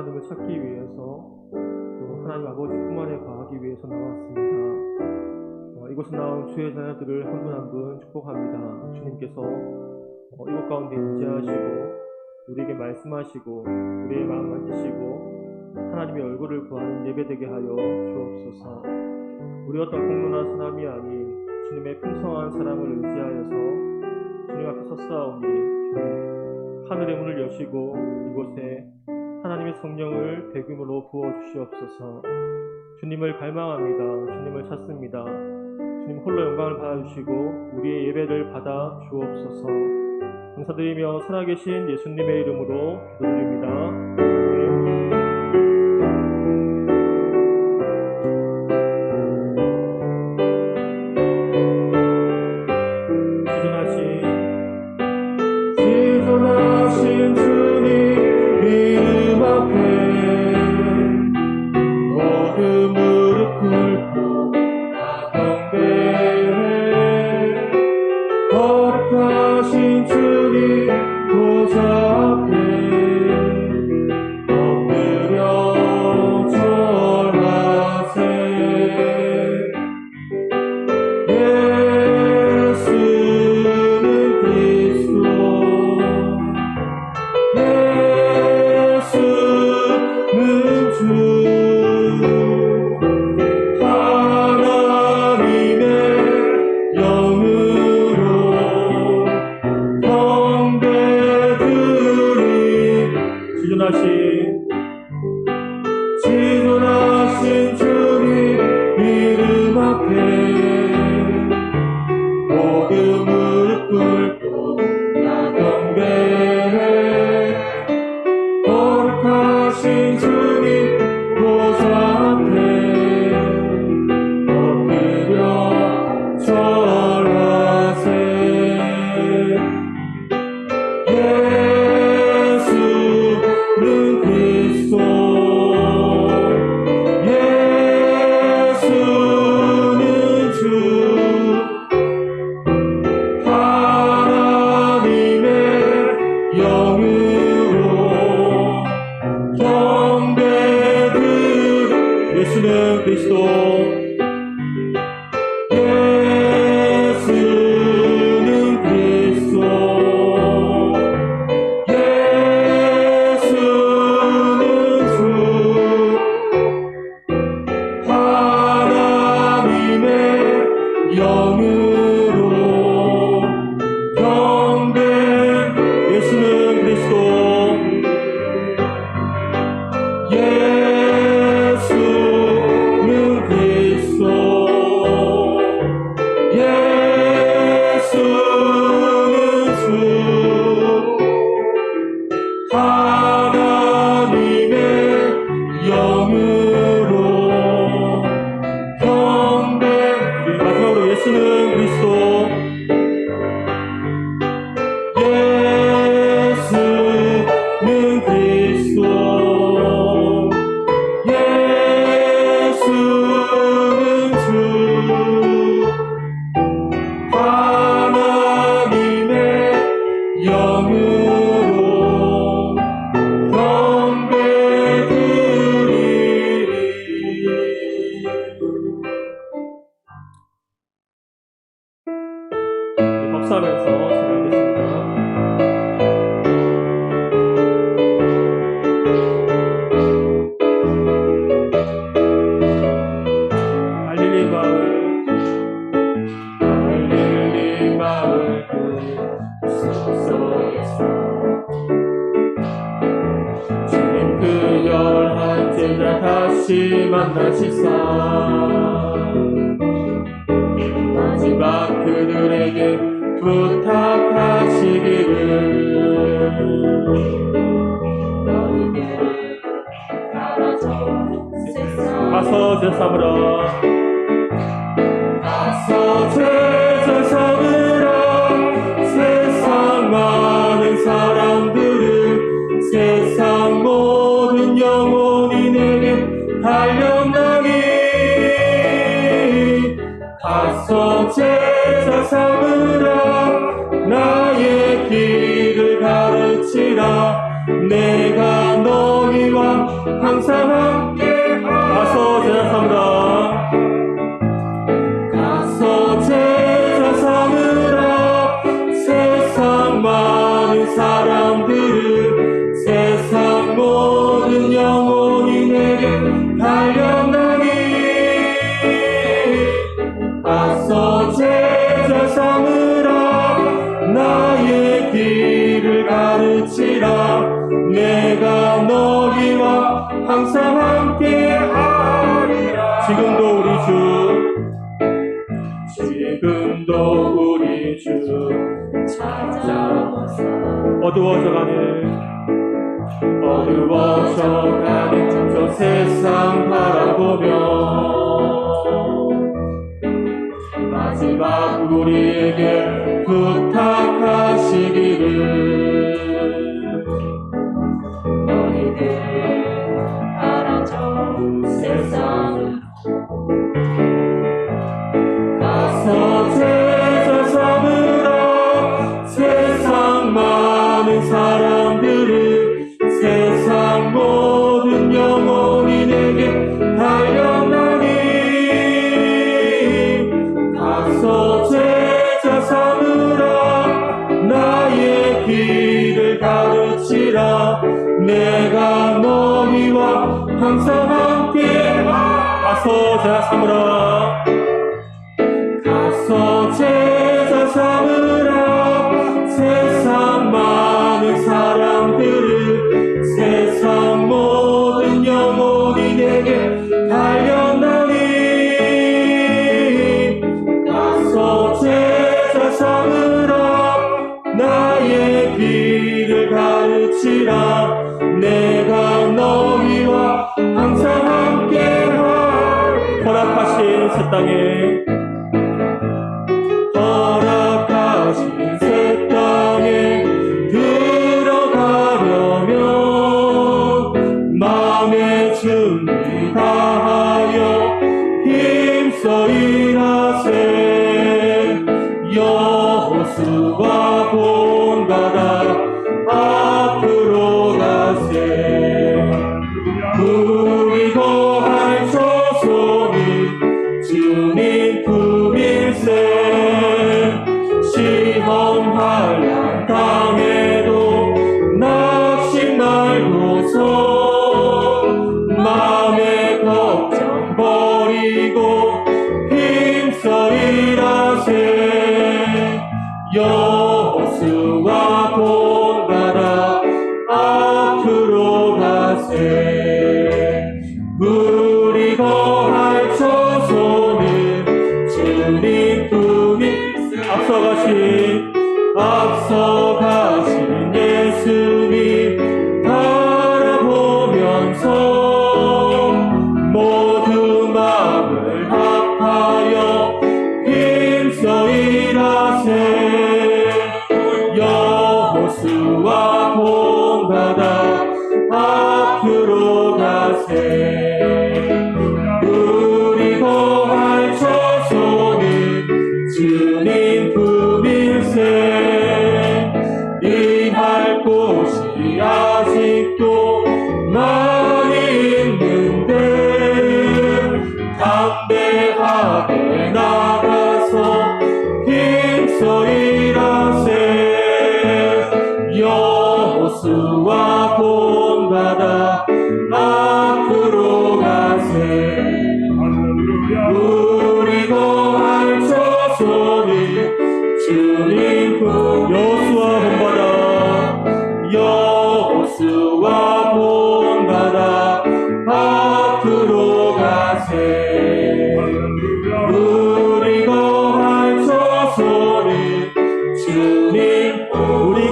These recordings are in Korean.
하나님을 찾기 위해서 또 하나님 아버지 품 안에 거하기 위해서 나왔습니다. 이곳에 나온 주의 자녀들을 한 분 한 분 축복합니다. 주님께서 이곳 가운데 임재하시고 우리에게 말씀하시고 우리의 마음 만지시고 하나님의 얼굴을 구하는 예배되게 하여 주옵소서. 우리 어떤 공로나 사람이 아닌 주님의 풍성한 사랑을 의지하여서 주님 앞에 섰사오니 주님 하늘의 문을 여시고 이곳에 하나님의 성령을 대규모로 부어주시옵소서. 주님을 갈망합니다. 주님을 찾습니다. 주님 홀로 영광을 받아주시고 우리의 예배를 받아 주옵소서. 감사드리며 살아계신 예수님의 이름으로 기도드립니다. 지존하신 주님 이름 앞에 모든 무릎 꿇고 다 경배해. 거룩하신 주님 보좌 앞에 엎드려 절하세. 예수는 그리스도, 예수는 주, 하나님의 영으로 지존하신 주님 이름 앞에 모든 무릎 꿇고 다 경배해. 거룩하신 주님 보좌 앞에 엎드려 절하세. 예수는 그리스도, 예수는 주, 하나님의 영으로 경배드리. 예수는 그리스도, 예수는 그리스도, 예수는 주, 하나님의 영으로 경배. 예수는 그리스도, 예수는 그리스도, 예수는 주, 하나님의 영으로 경배. 마지막으로 예수는 그리스도, 예수는 그리스도, 예수는 주, 하나님의 영으로 경배드리리. 박수하면서 찬양하겠습니다. 갈릴리 마을 그 숲속에서 주님 그 열한 제자 다시 만나시사 마지막 그들에게 부탁하시기를 가서 제자 삼으라. 가서 제자 삼으라. 세상 많은 사람들은 세상 모든 영혼이 내게 달려나니 가서 제자 삼으라. 나의 길을 가르치라. 내가 너희와 항상 함께 가서 제자 삼으라. 가서 제자 삼으라. 세상 많은 사람들은 세상 모든 영혼이 내게 달려나니 가서 제자 삼으라. 나의 길을 가르치라. 내가 너희와 항상 함께 하리라. 지금도 우리 주 찾아오사. 어두워져가는 저 세상 바라보며 마지막 우리에게 부탁하시기를 너희들 알아줘. 세상을 가서 제자 삼으라. 세상 많은 사람들은 세상 모든 영혼이 내게 달려나니 가서 제자 삼으라. 나의 길을 가르치라. 내가 너희와 항상 함께 가서 제자 삼으라. 가서 제자 삼으라. 세상 많은 사람들은 세상 모든 영혼이 내게 달려나니 가서 제자 삼으라. 나의 길을 가르치라. 내가 너희와 항상 함께하리. 허락하신 새 땅에 마음의 준비 다하여 힘써 일하세. 여호수아 본받아 앞으로 가세. 우리 거할 조소는 주님 품일세. 시험 환난 당해도 낙심 말고서 마음의 걱정 버리고 힘써 일하세. 여호수아 본받아 앞으로 가세. 우리 거할 처소는 주님 품일세. 앞서가신 예수님 바라보면서 모두 마음을 합하여 힘써 일하세. 여호수아 본받아 앞으로 가세. 우리 거할 처소는 주님 품일세. 일할 곳이 아직도 많이 있는데 담대하게 나가서 힘써 일하세. 여호수아 본받아 앞으로 가세. 우리 거할 처소는 주님 여호수아 본받아 앞으로 가세. 우리 거할 처소는 주님 우리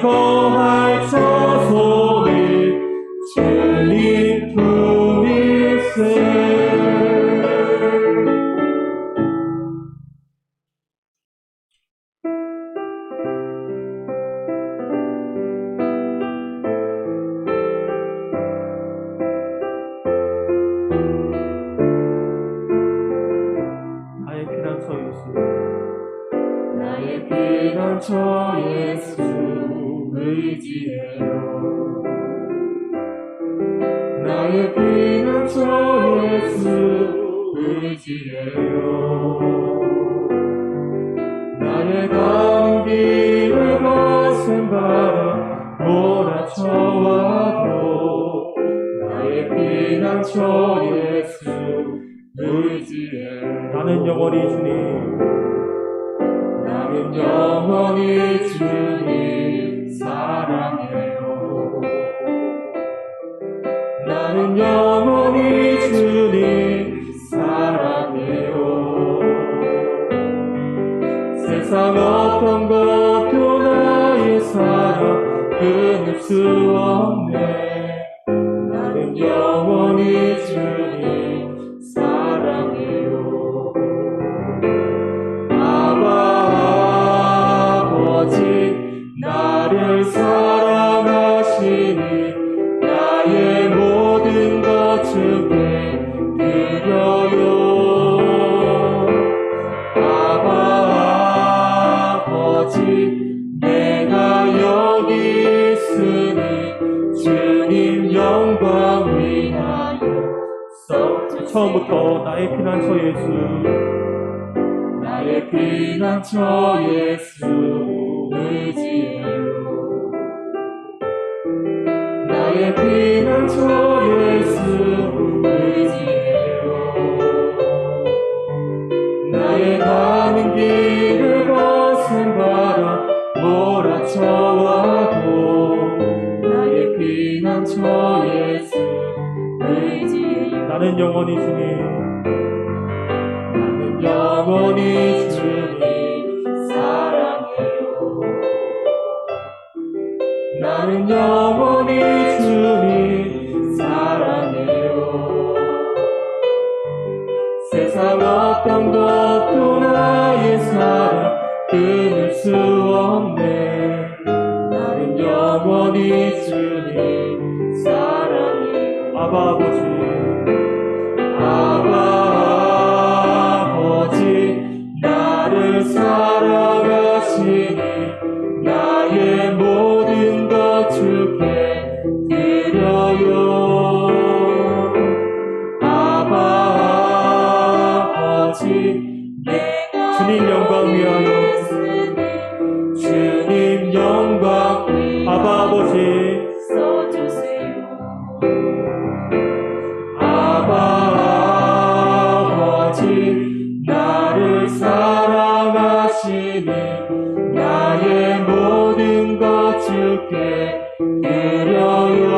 거할 처소는 주님 품일세. 나의 피난처 예수 의지해 피난처 예수 의지해요. 나의 가는 길을 거센 바람 몰아쳐와도 나의 피난처 예수 의지해. 나는 영원히 주님, 나는 영원히 주님 사랑해요. 나는 영원히 주님 사랑해요. 세상 어떤 것도 나의 사랑 끊을 수 없네. 나는 영원히 주님 사랑해요. 아버지 나를 사랑하시니 나의 모든 것 주께 드려요. 내가 여기 있으니 주님 영광 위하여. 처음부터 나의 피난처 예수, 나의 피난처 예수 의지해요. 나의 피난처 예수 의지해요. 나의 가는 길을 거센 바람 몰아쳐와도 나의 피난처 예수 의지해요. 나는 영원히 주님, 나는 영원히 주님 사랑해요. 나는 영원히 주님 사랑해요. 세상 어떤 것도 나의 사랑 끊을 수 없네. 나는 영원히 주님 사랑해요. 아버지 나를 사랑하시니 나의 모든 것 주께 드려요. 주님 영광 위하여. 주님 영광 아버지 써주세요. 아버지 나를 사랑하시니 나의 모든 것 주께 드려요.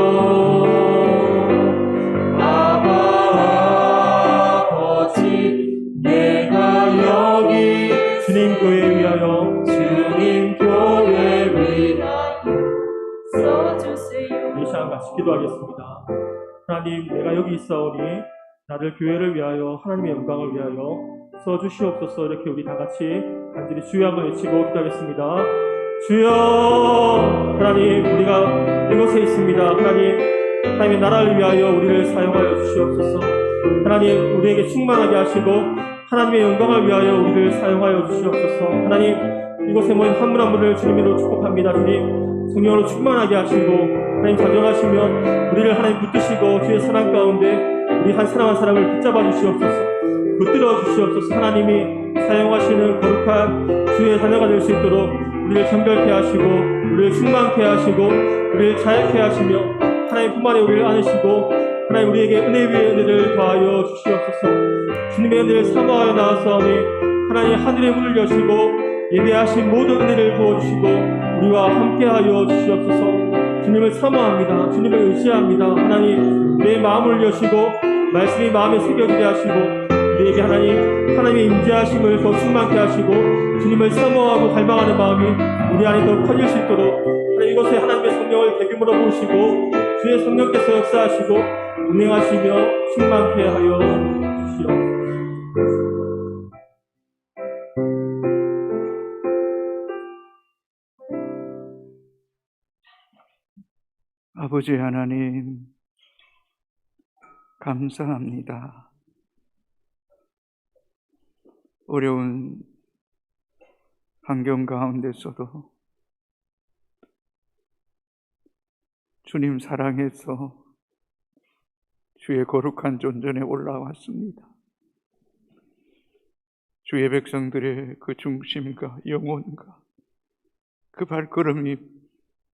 주님 교회 위하여. 주님 교회 위하여 써주세요. 이 시간 같이 기도하겠습니다. 하나님, 내가 여기 있사오니 나를 교회를 위하여 하나님의 영광을 위하여 써주시옵소서. 이렇게 우리 다 같이 간절히 주여 한번 외치고 기도하겠습니다. 주여. 하나님, 우리가 이곳에 있습니다. 하나님의 나라를 위하여 우리를 사용하여 주시옵소서. 하나님, 우리에게 충만하게 하시고 하나님의 영광을 위하여 우리를 사용하여 주시옵소서. 하나님, 이곳에 모인 한 분 한 분을 주님으로 축복합니다. 주님, 성령으로 충만하게 하시고 하나님 자정하시면 우리를 하나님 붙드시고 주의 사랑 가운데 우리 한 사람 한 사람을 붙잡아 주시옵소서. 붙들어 주시옵소서. 하나님이 사용하시는 거룩한 주의 자녀가 될 수 있도록 우리를 정결케 하시고 우리를 충만케 하시고 우리를 자유케 하시며 하나님 품 안에 우리를 안으시고 하나님 우리에게 은혜 위에 은혜를 더하여 주시옵소서. 주님의 은혜를 사모하여 나아서니 하나님 하늘의 문을 여시고 예배하신 모든 은혜를 부어주시고 우리와 함께하여 주시옵소서. 주님을 사모합니다. 주님을 의지합니다. 하나님 내 마음을 여시고 말씀이 마음에 새겨지게 하시고 우리에게 하나님의 임재하심을 더 충만케 하시고 주님을 사모하고 갈망하는 마음이 우리 안에 더 커질 수 있도록 하나님 이곳에 하나님의 성령을 대규모로 부으시고 주의 성령께서 역사하시고 운행하시며 충만케 하여 주시옵소서. 아버지 하나님, 감사합니다. 어려운 환경 가운데서도 주님 사랑해서 주의 거룩한 존전에 올라왔습니다. 주의 백성들의 그 중심과 영혼과 그 발걸음이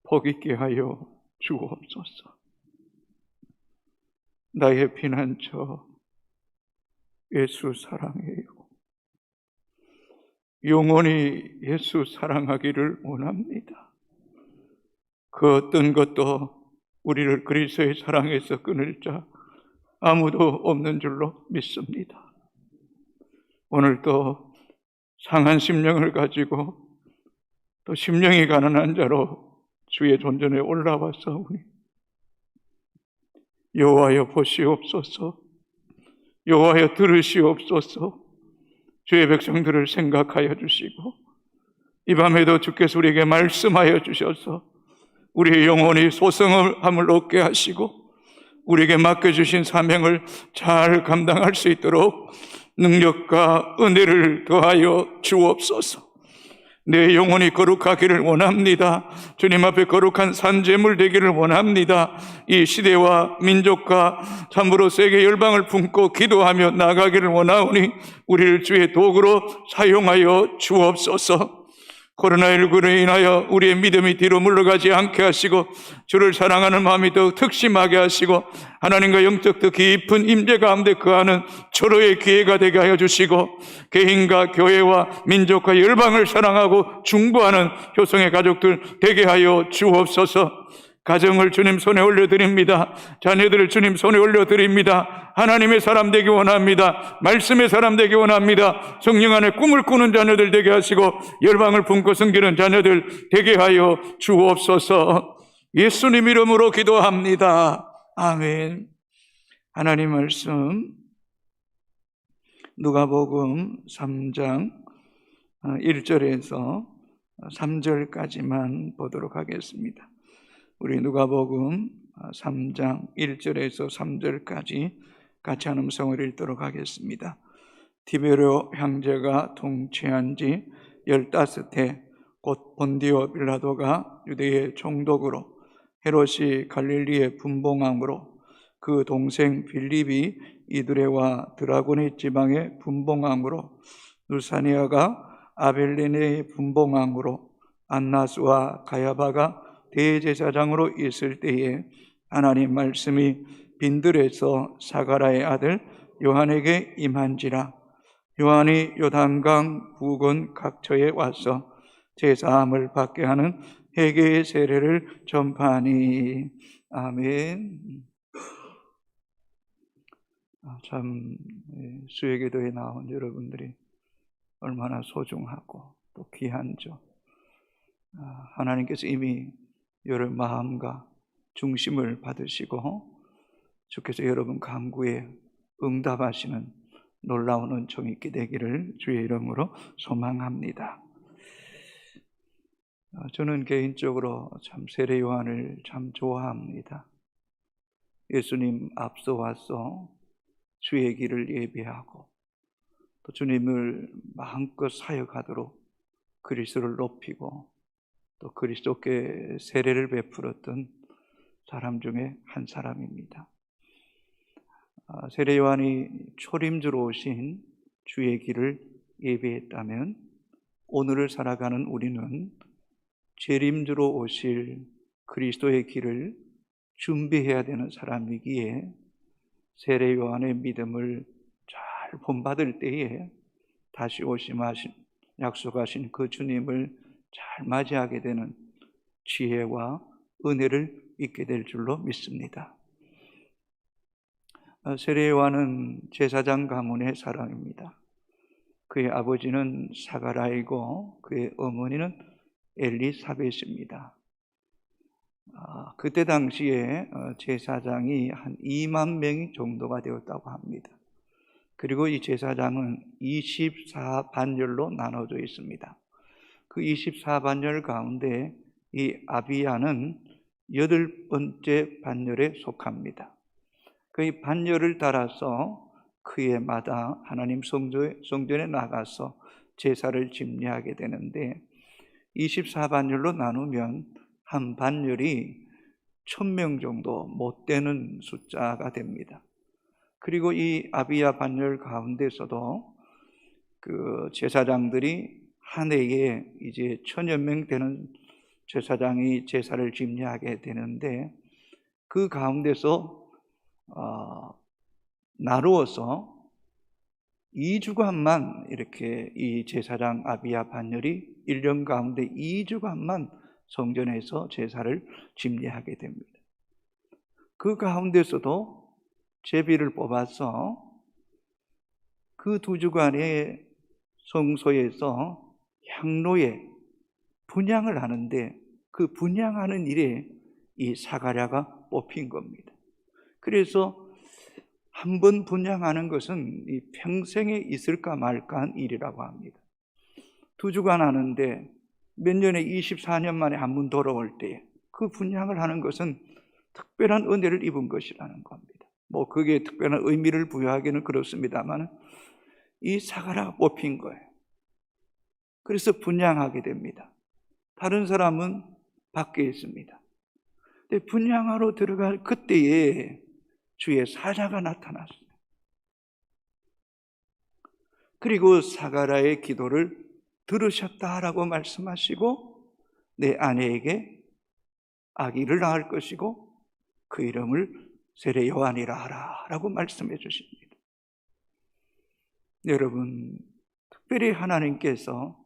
복 있게 하여 주옵소서. 나의 피난처 예수 사랑해요. 영원히 예수 사랑하기를 원합니다. 그 어떤 것도 우리를 그리스도의 사랑에서 끊을 자 아무도 없는 줄로 믿습니다. 오늘도 상한 심령을 가지고 또 심령이 가난한 자로 주의 존전에 올라왔사오니 여호와여 보시옵소서. 여호와여 들으시옵소서. 주의 백성들을 생각하여 주시고 이 밤에도 주께서 우리에게 말씀하여 주셔서 우리의 영혼이 소성함을 얻게 하시고 우리에게 맡겨주신 사명을 잘 감당할 수 있도록 능력과 은혜를 더하여 주옵소서. 내 영혼이 거룩하기를 원합니다. 주님 앞에 거룩한 산제물 되기를 원합니다. 이 시대와 민족과 참으로 세계 열방을 품고 기도하며 나가기를 원하오니 우리를 주의 도구로 사용하여 주옵소서. 코로나19로 인하여 우리의 믿음이 뒤로 물러가지 않게 하시고 주를 사랑하는 마음이 더욱 특심하게 하시고 하나님과 영적 더 깊은 임재 가운데 거하는 절호의 기회가 되게 하여 주시고 개인과 교회와 민족과 열방을 사랑하고 중보하는 효성의 가족들 되게 하여 주옵소서. 가정을 주님 손에 올려드립니다. 자녀들을 주님 손에 올려드립니다. 하나님의 사람 되기 원합니다. 말씀의 사람 되기 원합니다. 성령 안에 꿈을 꾸는 자녀들 되게 하시고 열방을 품고 섬기는 자녀들 되게 하여 주옵소서. 예수님 이름으로 기도합니다. 아멘. 하나님 말씀 누가복음 3장 1절에서 3절까지만 보도록 하겠습니다. 우리 누가복음 3장 1절에서 3절까지 같이 한 음성을 읽도록 하겠습니다. 디베르 형제가 통치한 지 15해 곧 본디오 빌라도가 유대의 총독으로 헤롯이 갈릴리의 분봉왕으로 그 동생 빌립이 이두레와 드라고니 지방의 분봉왕으로 루사니아가 아벨리네의 분봉왕으로 안나스와 가야바가 대제사장으로 있을 때에 하나님 말씀이 빈들에서 사가라의 아들 요한에게 임한지라. 요한이 요단강 부근 각처에 와서 제사함을 받게 하는 회개의 세례를 전파하니. 아멘. 참 수혜기도에 나온 여러분들이 얼마나 소중하고 또 귀한죠. 하나님께서 이미 여러분 마음과 중심을 받으시고 주께서 여러분 간구에 응답하시는 놀라운 은총이 있게 되기를 주의 이름으로 소망합니다. 저는 개인적으로 참 세례 요한을 참 좋아합니다. 예수님 앞서 와서 주의 길을 예비하고 또 주님을 마음껏 사역하도록 그리스도를 높이고 또 그리스도께 세례를 베풀었던 사람 중에 한 사람입니다. 세례 요한이 초림주로 오신 주의 길을 예비했다면 오늘을 살아가는 우리는 재림주로 오실 그리스도의 길을 준비해야 되는 사람이기에 세례 요한의 믿음을 잘 본받을 때에 다시 오심하신 약속하신 그 주님을 잘 맞이하게 되는 지혜와 은혜를 잊게 될 줄로 믿습니다. 세례 요한은 제사장 가문의 사람입니다. 그의 아버지는 사가라이고 그의 어머니는 엘리사벳입니다. 그때 당시에 제사장이 한 2만 명이 정도가 되었다고 합니다. 그리고 이 제사장은 24반열로 나눠져 있습니다. 그 24반열 가운데 이 아비야는 8번째 반열에 속합니다. 그 반열을 따라서 그해 마다 하나님 성전에 나가서 제사를 집례하게 되는데 24반열로 나누면 한 반열이 1000명 정도 못 되는 숫자가 됩니다. 그리고 이 아비야 반열 가운데서도 그 제사장들이 한 해에 이제 1000여 명 되는 제사장이 제사를 집례하게 되는데, 그 가운데서 나누어서 2주간만 이렇게 이 제사장 아비야 반열이 1년 가운데 2주간만 성전에서 제사를 집례하게 됩니다. 그 가운데서도 제비를 뽑아서 그 2주간의 성소에서 향로에 분향을 하는데, 그 분향하는 일에 이 사가랴가 뽑힌 겁니다. 그래서 한 번 분향하는 것은 이 평생에 있을까 말까 한 일이라고 합니다. 2주간 하는데 몇 년에 24년 만에 한 번 돌아올 때 그 분향을 하는 것은 특별한 은혜를 입은 것이라는 겁니다. 뭐 그게 특별한 의미를 부여하기는 그렇습니다만 이 사가랴가 뽑힌 거예요. 그래서 분향하게 됩니다. 다른 사람은 밖에 있습니다. 근데 분향하러 들어갈 그때에 주의 사자가 나타났어요. 그리고 사가랴의 기도를 들으셨다라고 말씀하시고 내 아내에게 아기를 낳을 것이고 그 이름을 세례 요한이라 하라 라고 말씀해 주십니다. 여러분, 특별히 하나님께서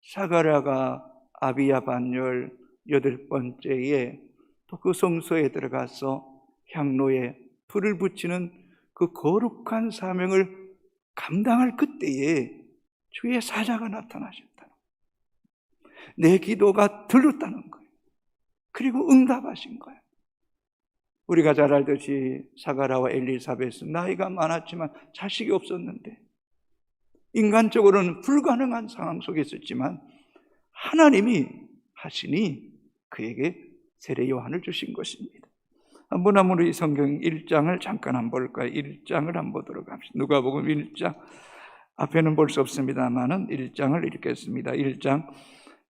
사가랴가 아비야 반열 8번째에 또 그 성소에 들어가서 향로에 불을 붙이는 그 거룩한 사명을 감당할 그때에 주의 사자가 나타나셨다. 내 기도가 들렸다는 거예요. 그리고 응답하신 거예요. 우리가 잘 알듯이 사가랴와 엘리사벳은 나이가 많았지만 자식이 없었는데 인간적으로는 불가능한 상황 속에 있었지만 하나님이 하시니 그에게 세례 요한을 주신 것입니다. 한번 우리 성경 1장을 잠깐 한번 볼까요? 1장을 한번 보도록 합시다. 누가복음 1장, 앞에는 볼 수 없습니다만은 1장을 읽겠습니다. 1장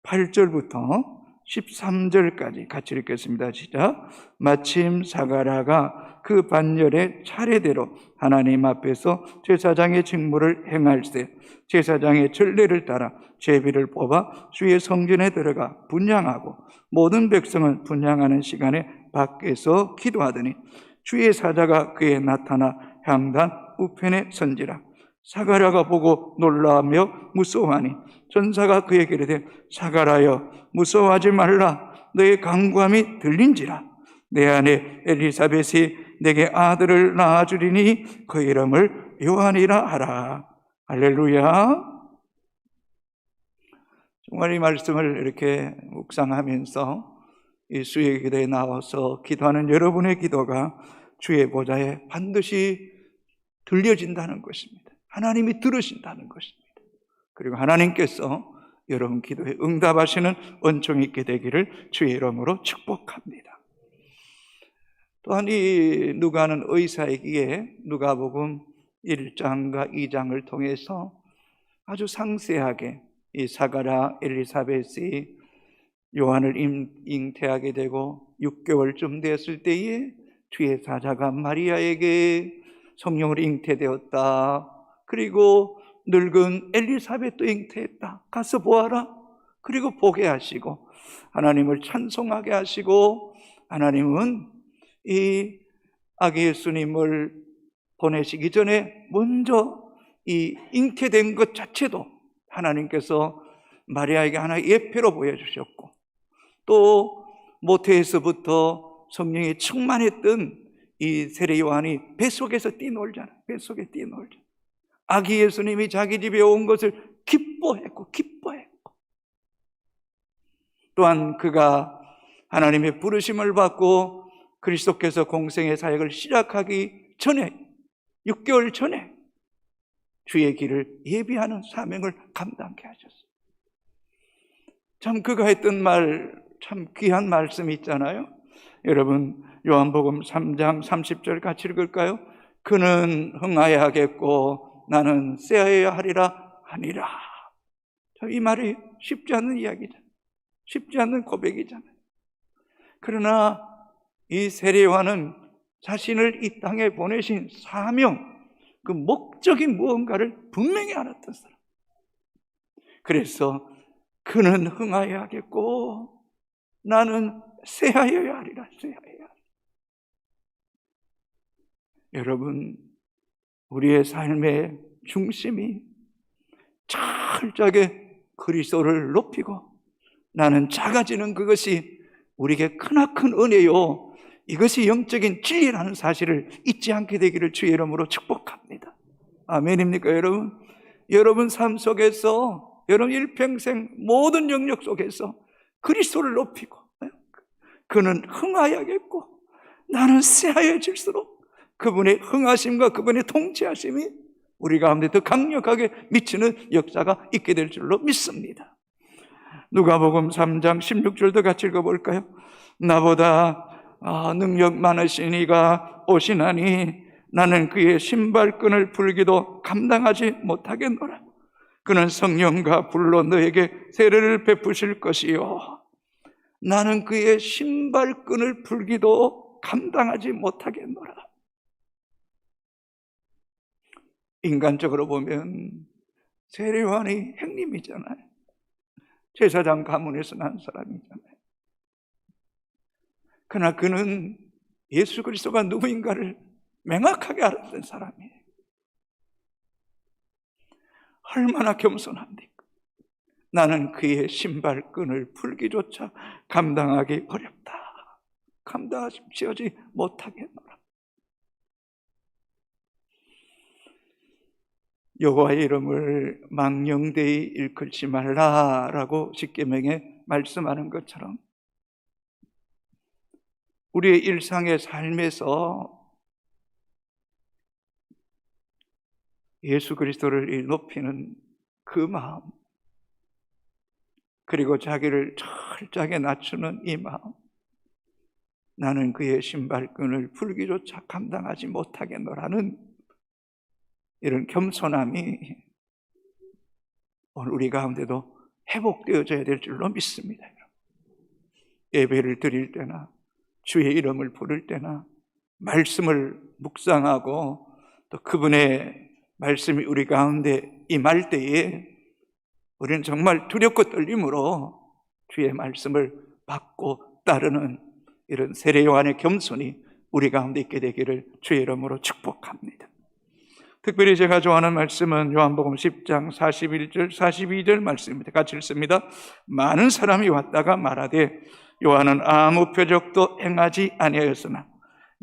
8절부터 13절까지 같이 읽겠습니다. 시작. 마침 사가랴가 그 반열의 차례대로 하나님 앞에서 제사장의 직무를 행할세 제사장의 전례를 따라 제비를 뽑아 주의 성전에 들어가 분향하고 모든 백성은 분향하는 시간에 밖에서 기도하더니 주의 사자가 그에 나타나 향단 우편에 선지라. 사가랴가 보고 놀라며 무서워하니 전사가 그에게 이르되 사가랴여 무서워하지 말라. 너의 간구함이 들린지라. 내 아내 엘리사벳이 내게 아들을 낳아주리니 그 이름을 요한이라 하라. 할렐루야. 정말 이 말씀을 이렇게 묵상하면서 이 수의 기도에 나와서 기도하는 여러분의 기도가 주의 보좌에 반드시 들려진다는 것입니다. 하나님이 들으신다는 것입니다. 그리고 하나님께서 여러분 기도에 응답하시는 은총이 있게 되기를 주의 이름으로 축복합니다. 또한 이 누가는 의사이기에 누가복음 1장과 2장을 통해서 아주 상세하게 이 사가랴 엘리사벳이 요한을 잉태하게 되고 6개월쯤 되었을 때에 주의 사자가 마리아에게 성령으로 잉태되었다. 그리고 늙은 엘리사벳도 잉태했다. 가서 보아라. 그리고 보게 하시고 하나님을 찬송하게 하시고 하나님은 이 아기 예수님을 보내시기 전에 먼저 이 잉태된 것 자체도 하나님께서 마리아에게 하나의 예표로 보여주셨고 또 모태에서부터 성령이 충만했던 이 세례 요한이 뱃속에서 뛰놀잖아요. 뱃속에 뛰놀잖아요. 아기 예수님이 자기 집에 온 것을 기뻐했고 또한 그가 하나님의 부르심을 받고 그리스도께서 공생의 사역을 시작하기 전에 6개월 전에 주의 길을 예비하는 사명을 감당케 하셨어요. 참 그가 했던 말 참 귀한 말씀이 있잖아요. 여러분 요한복음 3장 30절 같이 읽을까요? 그는 흥하여야 하겠고 나는 쇠하여야 하리라 하니라. 이 말이 쉽지 않은 이야기잖아요. 쉽지 않은 고백이잖아요. 그러나 이 세례 요한은 자신을 이 땅에 보내신 사명, 그 목적이 무언가를 분명히 알았던 사람. 그래서 그는 흥하여야겠고 나는 쇠하여야 하리라. 쇠하여야. 여러분, 우리의 삶의 중심이 철저하게 그리스도를 높이고 나는 작아지는 그것이 우리에게 크나큰 은혜요, 이것이 영적인 진리라는 사실을 잊지 않게 되기를 주의 이름으로 축복합니다. 아멘입니까 여러분? 여러분 삶 속에서, 여러분 일평생 모든 영역 속에서 그리스도를 높이고 그는 흥하여야겠고 나는 쇠하여질수록 그분의 흥하심과 그분의 통치하심이 우리 가운데 더 강력하게 미치는 역사가 있게 될 줄로 믿습니다. 누가복음 3장 16절도 같이 읽어볼까요? 나보다 능력 많으신 이가 오시나니 나는 그의 신발끈을 풀기도 감당하지 못하겠노라. 그는 성령과 불로 너에게 세례를 베푸실 것이요 나는 그의 신발끈을 풀기도 감당하지 못하겠노라. 인간적으로 보면 세례요한이 형님이잖아요. 제사장 가문에서 난 사람이잖아요. 그러나 그는 예수 그리스도가 누구인가를 명확하게 알았던 사람이에요. 얼마나 겸손합니까? 나는 그의 신발끈을 풀기조차 감당하기 어렵다. 감당하지 못하겠노라. 여호와의 이름을 망령되이 일컬지 말라라고 십계명에 말씀하는 것처럼 우리의 일상의 삶에서 예수 그리스도를 높이는 그 마음, 그리고 자기를 철저하게 낮추는 이 마음, 나는 그의 신발끈을 풀기조차 감당하지 못하겠노라는 이런 겸손함이 오늘 우리 가운데도 회복되어져야 될 줄로 믿습니다. 예배를 드릴 때나 주의 이름을 부를 때나 말씀을 묵상하고 또 그분의 말씀이 우리 가운데 임할 때에 우리는 정말 두렵고 떨림으로 주의 말씀을 받고 따르는 이런 세례요한의 겸손이 우리 가운데 있게 되기를 주의 이름으로 축복합니다. 특별히 제가 좋아하는 말씀은 요한복음 10장 41절 42절 말씀입니다. 같이 읽습니다. 많은 사람이 왔다가 말하되 요한은 아무 표적도 행하지 아니하였으나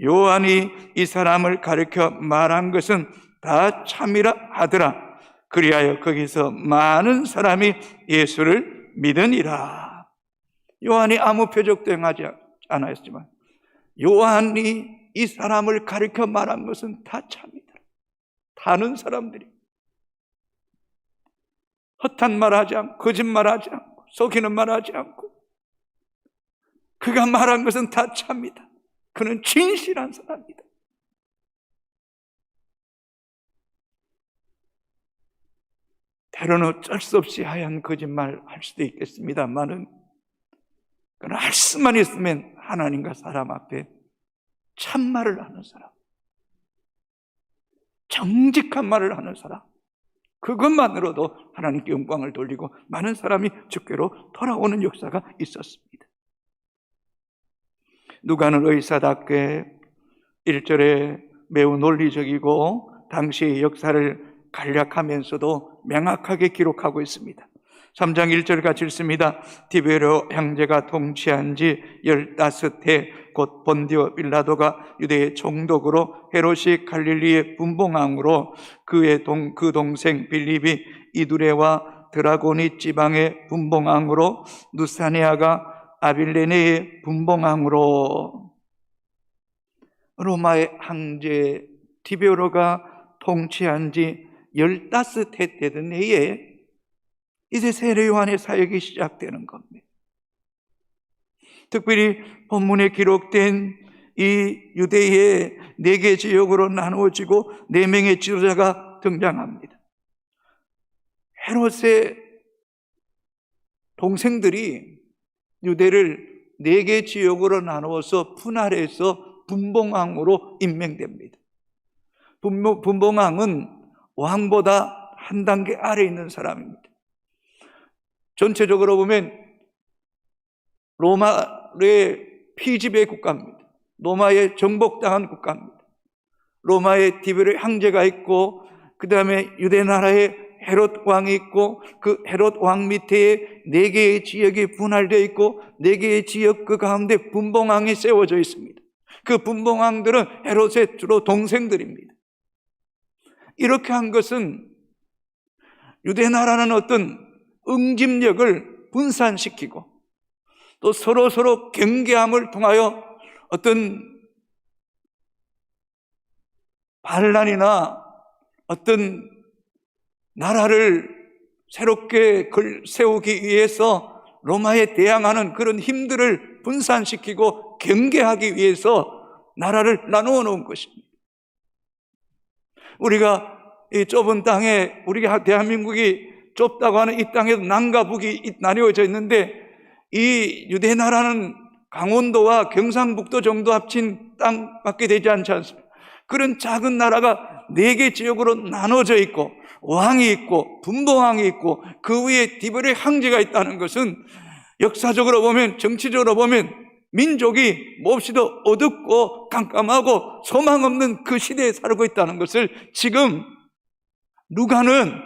요한이 이 사람을 가르쳐 말한 것은 다 참이라 하더라. 그리하여 거기서 많은 사람이 예수를 믿으니라. 요한이 아무 표적도 행하지 않았지만 요한이 이 사람을 가르쳐 말한 것은 다 참이다. 다른 사람들이 헛한 말하지 않고 거짓말하지 않고 속이는 말하지 않고 그가 말한 것은 다 참이다. 그는 진실한 사람이다. 때로는 어쩔 수 없이 하얀 거짓말 할 수도 있겠습니다만은 그는 할 수만 있으면 하나님과 사람 앞에 참말을 하는 사람, 정직한 말을 하는 사람, 그것만으로도 하나님께 영광을 돌리고 많은 사람이 주께로 돌아오는 역사가 있었습니다. 누가는 의사답게 1절에 매우 논리적이고 당시의 역사를 간략하면서도 명확하게 기록하고 있습니다. 3장 1절 같이 읽습니다. 디베르 형제가 통치한 지 15해 곧 본디오 빌라도가 유대의 총독으로 헤롯이 갈릴리의 분봉왕으로 그 동생 빌립이 이두레와 드라고니 지방의 분봉왕으로 누사네아가 아빌레네의 분봉왕으로 로마의 황제 디베로가 통치한 지 15해 되던 해에 이제 세례 요한의 사역이 시작되는 겁니다. 특별히 본문에 기록된 이 유대의 4개 지역으로 나누어지고 4명의 지도자가 등장합니다. 헤롯의 동생들이 유대를 4개 지역으로 나누어서 분할해서 분봉왕으로 임명됩니다. 분봉왕은 왕보다 한 단계 아래 있는 사람입니다. 전체적으로 보면 로마의 피지배 국가입니다. 로마의 정복당한 국가입니다. 로마의 디베르 황제가 있고, 그 다음에 유대 나라의 헤롯 왕이 있고, 그 헤롯 왕 밑에 4개의 지역이 분할되어 있고, 4개의 지역 그 가운데 분봉왕이 세워져 있습니다. 그 분봉왕들은 헤롯의 주로 동생들입니다. 이렇게 한 것은 유대 나라는 어떤 응집력을 분산시키고, 또 서로 경계함을 통하여 어떤 반란이나 어떤 나라를 새롭게 세우기 위해서 로마에 대항하는 그런 힘들을 분산시키고 경계하기 위해서 나라를 나누어 놓은 것입니다. 우리가 이 좁은 땅에, 우리가 대한민국이 좁다고 하는 이 땅에도 남과 북이 나뉘어져 있는데, 이 유대 나라는 강원도와 경상북도 정도 합친 땅밖에 되지 않지 않습니까? 그런 작은 나라가 4개 지역으로 나눠져 있고, 왕이 있고, 분봉왕이 있고, 그 위에 디베르 황제가 있다는 것은 역사적으로 보면, 정치적으로 보면 민족이 몹시도 어둡고 깜깜하고 소망 없는 그 시대에 살고 있다는 것을 지금 누가는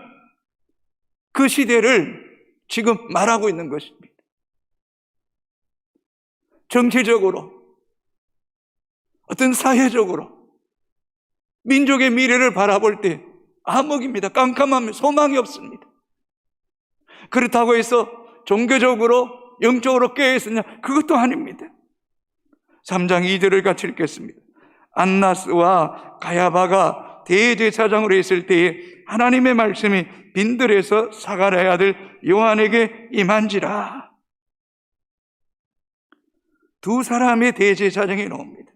그 시대를 지금 말하고 있는 것입니다. 정치적으로, 어떤 사회적으로 민족의 미래를 바라볼 때 암흑입니다. 깜깜합니다. 소망이 없습니다. 그렇다고 해서 종교적으로, 영적으로 깨어있었냐? 그것도 아닙니다. 3장 2절을 같이 읽겠습니다. 안나스와 가야바가 대제사장으로 있을 때에 하나님의 말씀이 빈들에서 사가랴의 아들 요한에게 임한지라. 2 사람의 대제사장이 나옵니다.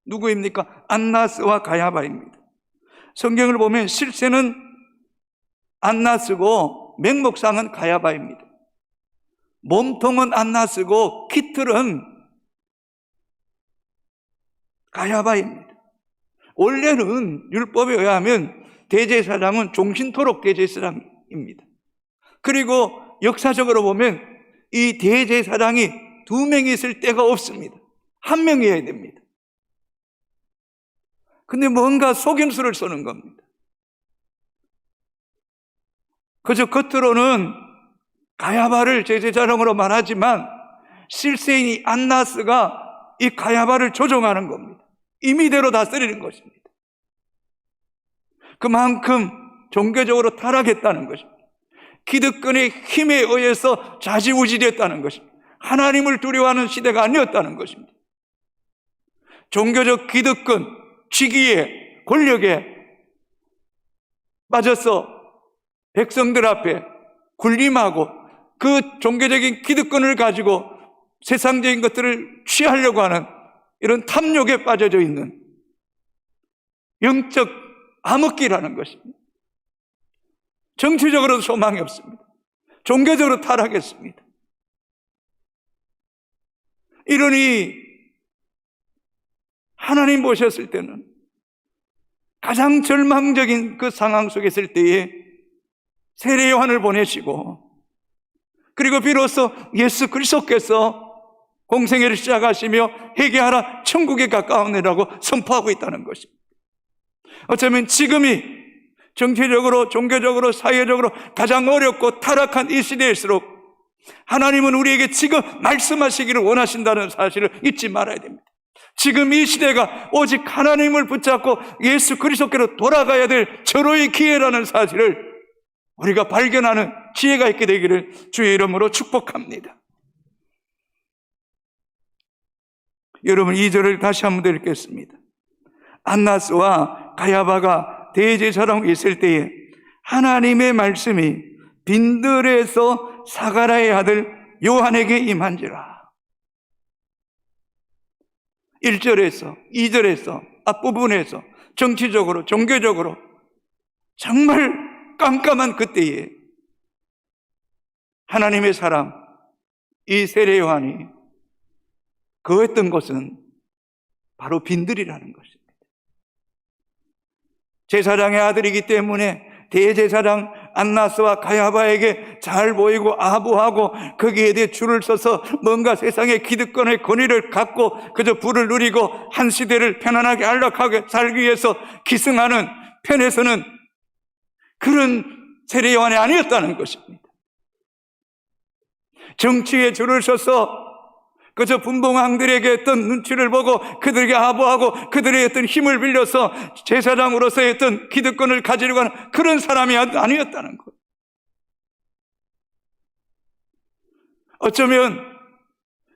누구입니까? 안나스와 가야바입니다. 성경을 보면 실세는 안나스고 맹목상은 가야바입니다. 몸통은 안나스고 키틀은 가야바입니다. 원래는 율법에 의하면 대제사장은 종신토록 대제사장입니다. 그리고 역사적으로 보면 이 대제사장이 2명이 있을 때가 없습니다. 1명이어야 됩니다. 근데 뭔가 속임수를 쓰는 겁니다. 그저 겉으로는 가야바를 제사장으로 말하지만 실세인 안나스가 이 가야바를 조종하는 겁니다. 임의대로 다스리는 것입니다. 그만큼 종교적으로 타락했다는 것입니다. 기득권의 힘에 의해서 좌지우지됐다는 것입니다. 하나님을 두려워하는 시대가 아니었다는 것입니다. 종교적 기득권, 직위에, 권력에 빠져서 백성들 앞에 군림하고 그 종교적인 기득권을 가지고 세상적인 것들을 취하려고 하는 이런 탐욕에 빠져져 있는 영적 암흑기라는 것입니다. 정치적으로도 소망이 없습니다. 종교적으로 타락했습니다. 이러니 하나님 보셨을 때는 가장 절망적인 그 상황 속에 있을 때에 세례 요한을 보내시고, 그리고 비로소 예수 그리스도께서 공생애를 시작하시며 회개하라 천국에 가까우니라고 선포하고 있다는 것입니다. 어쩌면 지금이 정치적으로, 종교적으로, 사회적으로 가장 어렵고 타락한 이 시대일수록 하나님은 우리에게 지금 말씀하시기를 원하신다는 사실을 잊지 말아야 됩니다. 지금 이 시대가 오직 하나님을 붙잡고 예수 그리스도께로 돌아가야 될 절호의 기회라는 사실을 우리가 발견하는 지혜가 있게 되기를 주의 이름으로 축복합니다. 여러분, 2절을 다시 한번 더 읽겠습니다. 안나스와 가야바가 대제사장으로 있을 때에 하나님의 말씀이 빈들에서 사가랴의 아들 요한에게 임한지라. 1절에서 2절에서 앞부분에서 정치적으로, 종교적으로 정말 깜깜한 그때에 하나님의 사람 이 세례 요한이 거했던 것은 바로 빈들이라는 것입니다. 제사장의 아들이기 때문에 대제사장 안나스와 가야바에게 잘 보이고 아부하고 거기에 대해 줄을 서서 뭔가 세상의 기득권의 권위를 갖고 그저 부를 누리고 한 시대를 편안하게 안락하게 살기 위해서 기승하는 편에서는 그런 세례 요한이 아니었다는 것입니다. 정치에 줄을 서서 그저 분봉왕들에게 어떤 눈치를 보고 그들에게 아부하고 그들의 어떤 힘을 빌려서 제사장으로서의 어떤 기득권을 가지려고 하는 그런 사람이 아니었다는 것. 어쩌면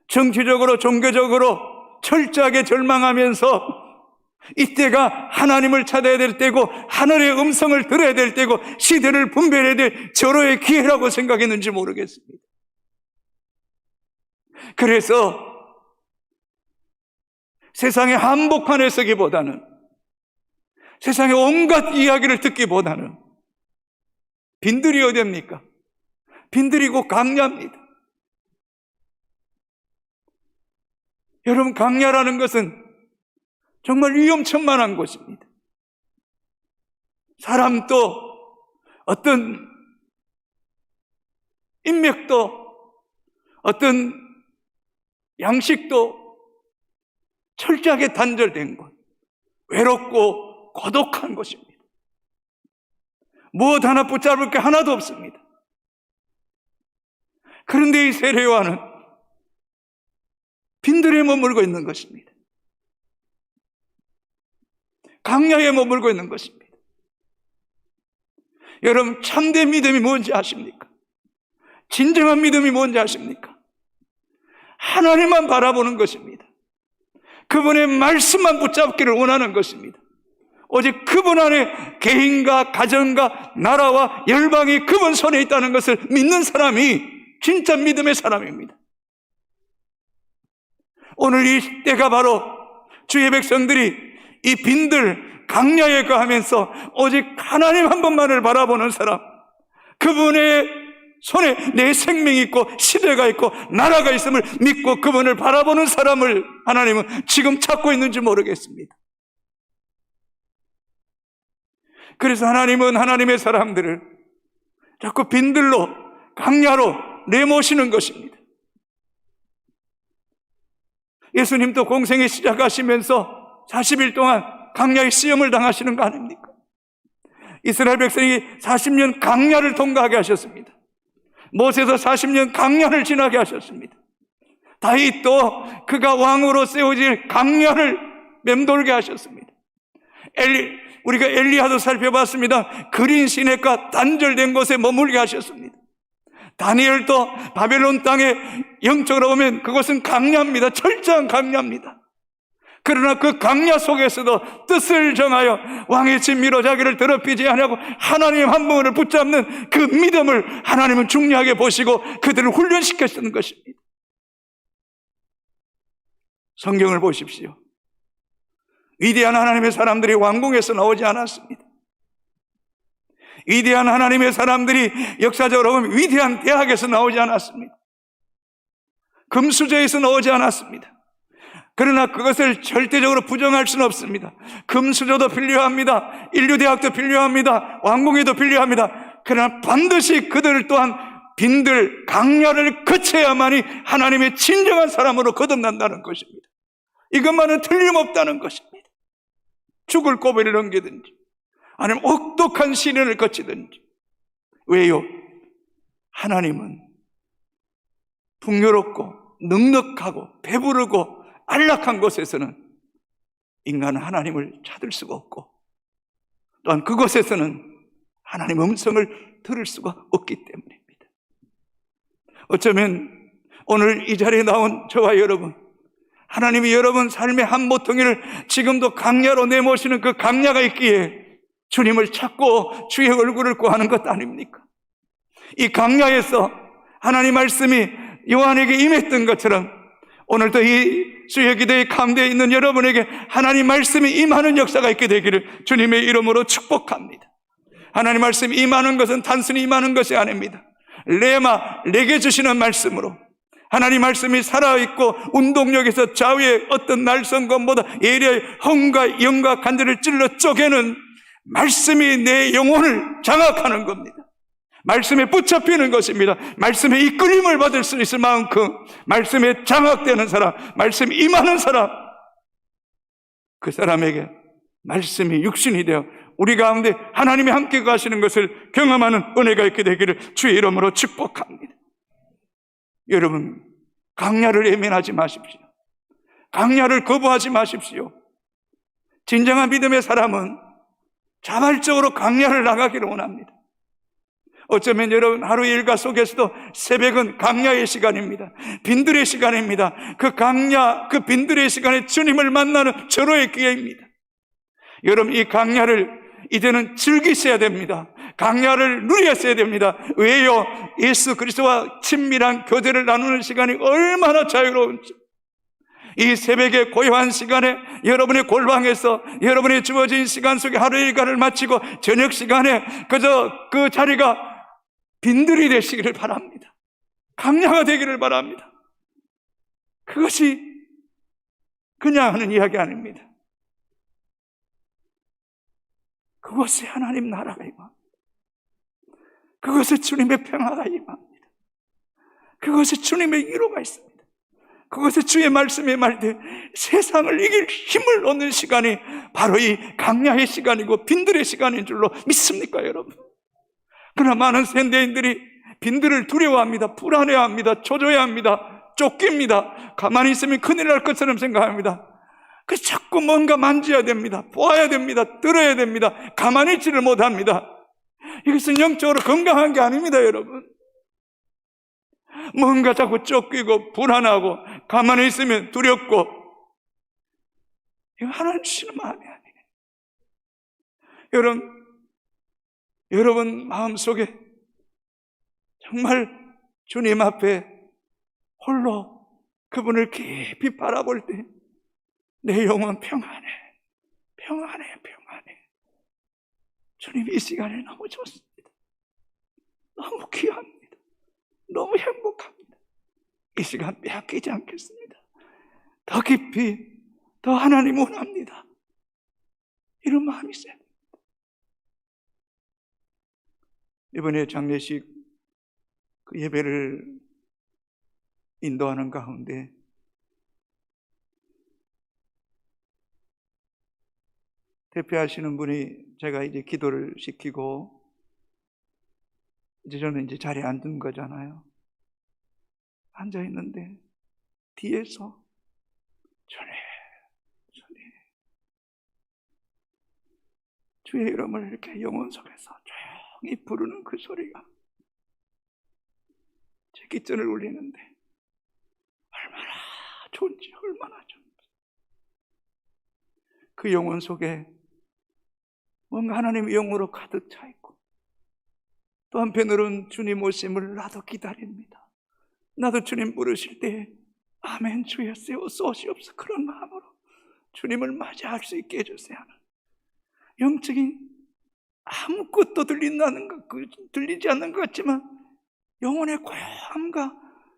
정치적으로 종교적으로 철저하게 절망하면서 이때가 하나님을 찾아야 될 때고 하늘의 음성을 들어야 될 때고 시대를 분별해야 될 절호의 기회라고 생각했는지 모르겠습니다. 그래서 세상의 한복판에 서기보다는 세상의 온갖 이야기를 듣기보다는 빈들이 어디입니까? 빈들이고 강야입니다. 여러분, 강야라는 것은 정말 위험천만한 곳입니다. 사람도 어떤 인맥도 어떤 양식도 철저하게 단절된 곳, 외롭고 고독한 곳입니다. 무엇 하나 붙잡을 게 하나도 없습니다. 그런데 이 세례 요한은 빈들에 머물고 있는 것입니다. 강야에 머물고 있는 것입니다. 여러분, 참된 믿음이 뭔지 아십니까? 진정한 믿음이 뭔지 아십니까? 하나님만 바라보는 것입니다. 그분의 말씀만 붙잡기를 원하는 것입니다. 오직 그분 안에 개인과 가정과 나라와 열방이 그분 손에 있다는 것을 믿는 사람이 진짜 믿음의 사람입니다. 오늘 이 때가 바로 주의 백성들이 이 빈들 강야에 거하면서 오직 하나님 한 분만을 바라보는 사람, 그분의 손에 내 생명이 있고 시대가 있고 나라가 있음을 믿고 그분을 바라보는 사람을 하나님은 지금 찾고 있는지 모르겠습니다. 그래서 하나님은 하나님의 사람들을 자꾸 빈들로 강야로 내모시는 것입니다. 예수님도 공생애 시작하시면서 40일 동안 강야의 시험을 당하시는 거 아닙니까? 이스라엘 백성이 40년 강야를 통과하게 하셨습니다. 모세도 40년 강야를 지나게 하셨습니다. 다윗도 그가 왕으로 세워질 강야를 맴돌게 하셨습니다. 우리가 엘리야도 살펴봤습니다. 그린 시냇가 단절된 곳에 머물게 하셨습니다. 다니엘도 바벨론 땅에 영적으로 보면 그것은 강야입니다. 철저한 강야입니다. 그러나 그 강야 속에서도 뜻을 정하여 왕의 진미로 자기를 더럽히지 아니하고 하나님 한 분을 붙잡는 그 믿음을 하나님은 중요하게 보시고 그들을 훈련시켰던 것입니다. 성경을 보십시오. 위대한 하나님의 사람들이 왕궁에서 나오지 않았습니다. 위대한 하나님의 사람들이 역사적으로 보면 위대한 대학에서 나오지 않았습니다. 금수저에서 나오지 않았습니다. 그러나 그것을 절대적으로 부정할 수는 없습니다. 금수저도 필요합니다. 인류대학도 필요합니다. 왕궁에도 필요합니다. 그러나 반드시 그들 또한 빈들 강야를 거쳐야만이 하나님의 진정한 사람으로 거듭난다는 것입니다. 이것만은 틀림없다는 것입니다. 죽을 고비를 넘기든지 아니면 혹독한 시련을 거치든지. 왜요? 하나님은 풍요롭고 넉넉하고 배부르고 안락한 곳에서는 인간은 하나님을 찾을 수가 없고 또한 그곳에서는 하나님의 음성을 들을 수가 없기 때문입니다. 어쩌면 오늘 이 자리에 나온 저와 여러분, 하나님이 여러분 삶의 한 모퉁이를 지금도 강야로 내모시는 그 강야가 있기에 주님을 찾고 주의 얼굴을 구하는 것 아닙니까? 이 강야에서 하나님 말씀이 요한에게 임했던 것처럼 오늘도 이 수요 기도의 가운데 있는 여러분에게 하나님 말씀이 임하는 역사가 있게 되기를 주님의 이름으로 축복합니다. 하나님 말씀이 임하는 것은 단순히 임하는 것이 아닙니다. 레마, 내게 주시는 말씀으로 하나님 말씀이 살아있고 운동력에서 좌우의 어떤 날선검보다 예리의 험과 영과 간들을 찔러 쪼개는 말씀이 내 영혼을 장악하는 겁니다. 말씀에 붙잡히는 것입니다. 말씀에 이끌림을 받을 수 있을 만큼 말씀에 장악되는 사람, 말씀에 임하는 사람, 그 사람에게 말씀이 육신이 되어 우리 가운데 하나님이 함께 가시는 것을 경험하는 은혜가 있게 되기를 주의 이름으로 축복합니다. 여러분, 강야를 예민하지 마십시오. 강야를 거부하지 마십시오. 진정한 믿음의 사람은 자발적으로 강야를 나가기를 원합니다. 어쩌면 여러분 하루의 일과 속에서도 새벽은 강야의 시간입니다. 빈들의 시간입니다. 그 강야, 그 빈들의 시간에 주님을 만나는 절호의 기회입니다. 여러분, 이 강야를 이제는 즐기셔야 됩니다. 강야를 누리셨어야 됩니다. 왜요? 예수 그리스도와 친밀한 교제를 나누는 시간이 얼마나 자유로운지. 이 새벽의 고요한 시간에 여러분의 골방에서 여러분의 주어진 시간 속에 하루 일과를 마치고 저녁 시간에 그저 그 자리가 빈들이 되시기를 바랍니다. 강야가 되기를 바랍니다. 그것이 그냥 하는 이야기 아닙니다. 그것이 하나님 나라가 임합니다. 그것이 주님의 평화가 임합니다. 그것이 주님의 위로가 있습니다. 그것이 주의 말씀에 말되 세상을 이길 힘을 얻는 시간이 바로 이 강야의 시간이고 빈들의 시간인 줄로 믿습니까, 여러분? 그러나 많은 현대인들이 빈들을 두려워합니다. 불안해합니다. 조조해합니다. 쫓깁니다. 가만히 있으면 큰일 날 것처럼 생각합니다. 그 자꾸 뭔가 만져야 됩니다. 보아야 됩니다. 들어야 됩니다. 가만히 있지를 못합니다. 이것은 영적으로 건강한 게 아닙니다, 여러분. 뭔가 자꾸 쫓기고 불안하고 가만히 있으면 두렵고, 이거 하나님 주시는 마음이 아니에요. 여러분 마음속에 정말 주님 앞에 홀로 그분을 깊이 바라볼 때 내 영혼 평안해. 주님 이 시간에 너무 좋습니다. 너무 귀합니다. 너무 행복합니다. 이 시간 빼앗기지 않겠습니다. 더 깊이, 더 하나님 원합니다. 이런 마음이 있어요. 이번에 장례식 그 예배를 인도하는 가운데 대표하시는 분이 제가 이제 기도를 시키고 이제 저는 이제 자리에 앉은 거잖아요. 앉아 있는데 뒤에서 주님 주의 이름을 이렇게 영혼 속에서 조용히 부르는 그 소리가 제 깃전을 울리는데 얼마나 좋은지. 그 영혼 속에 뭔가 하나님의 영으로 가득 차 있고, 또 한편으로는 주님 오심을 나도 기다립니다. 나도 주님 부르실 때 아멘 주여 쏘시옵소서 그런 마음으로 주님을 맞이할 수 있게 해주세요 하는 영적인, 아무것도 들리지 않는 것 같지만 영혼의 고요함과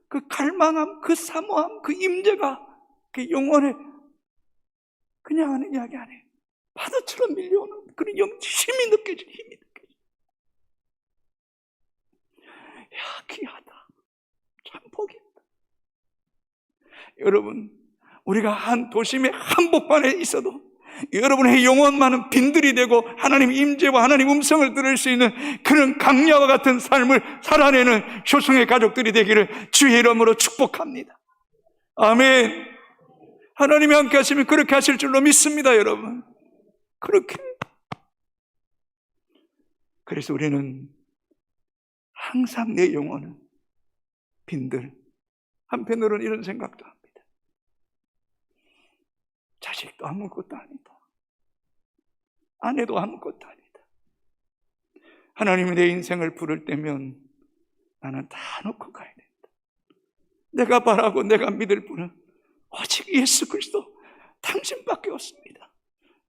그 갈망함, 그 사모함, 그 임재가 그 영혼에 그냥 하는 이야기 아니에요. 파도처럼 밀려오는 그런 힘이 느껴져. 야, 귀하다. 참 복이다. 여러분, 우리가 한 도심의 한복판에 있어도 여러분의 영혼만은 빈들이 되고 하나님 임재와 하나님 음성을 들을 수 있는 그런 강야와 같은 삶을 살아내는 효성의 가족들이 되기를 주의 이름으로 축복합니다. 아멘. 하나님이 함께 하시면 그렇게 하실 줄로 믿습니다, 여러분. 그렇게. 그래서 우리는 항상 내 영혼은 빈들. 한편으로는 이런 생각도 합니다. 자식도 아무것도 아니다. 아내도 아무것도 아니다. 하나님이 내 인생을 부를 때면 나는 다 놓고 가야 된다. 내가 바라고 내가 믿을 분은 오직 예수 그리스도 당신밖에 없습니다.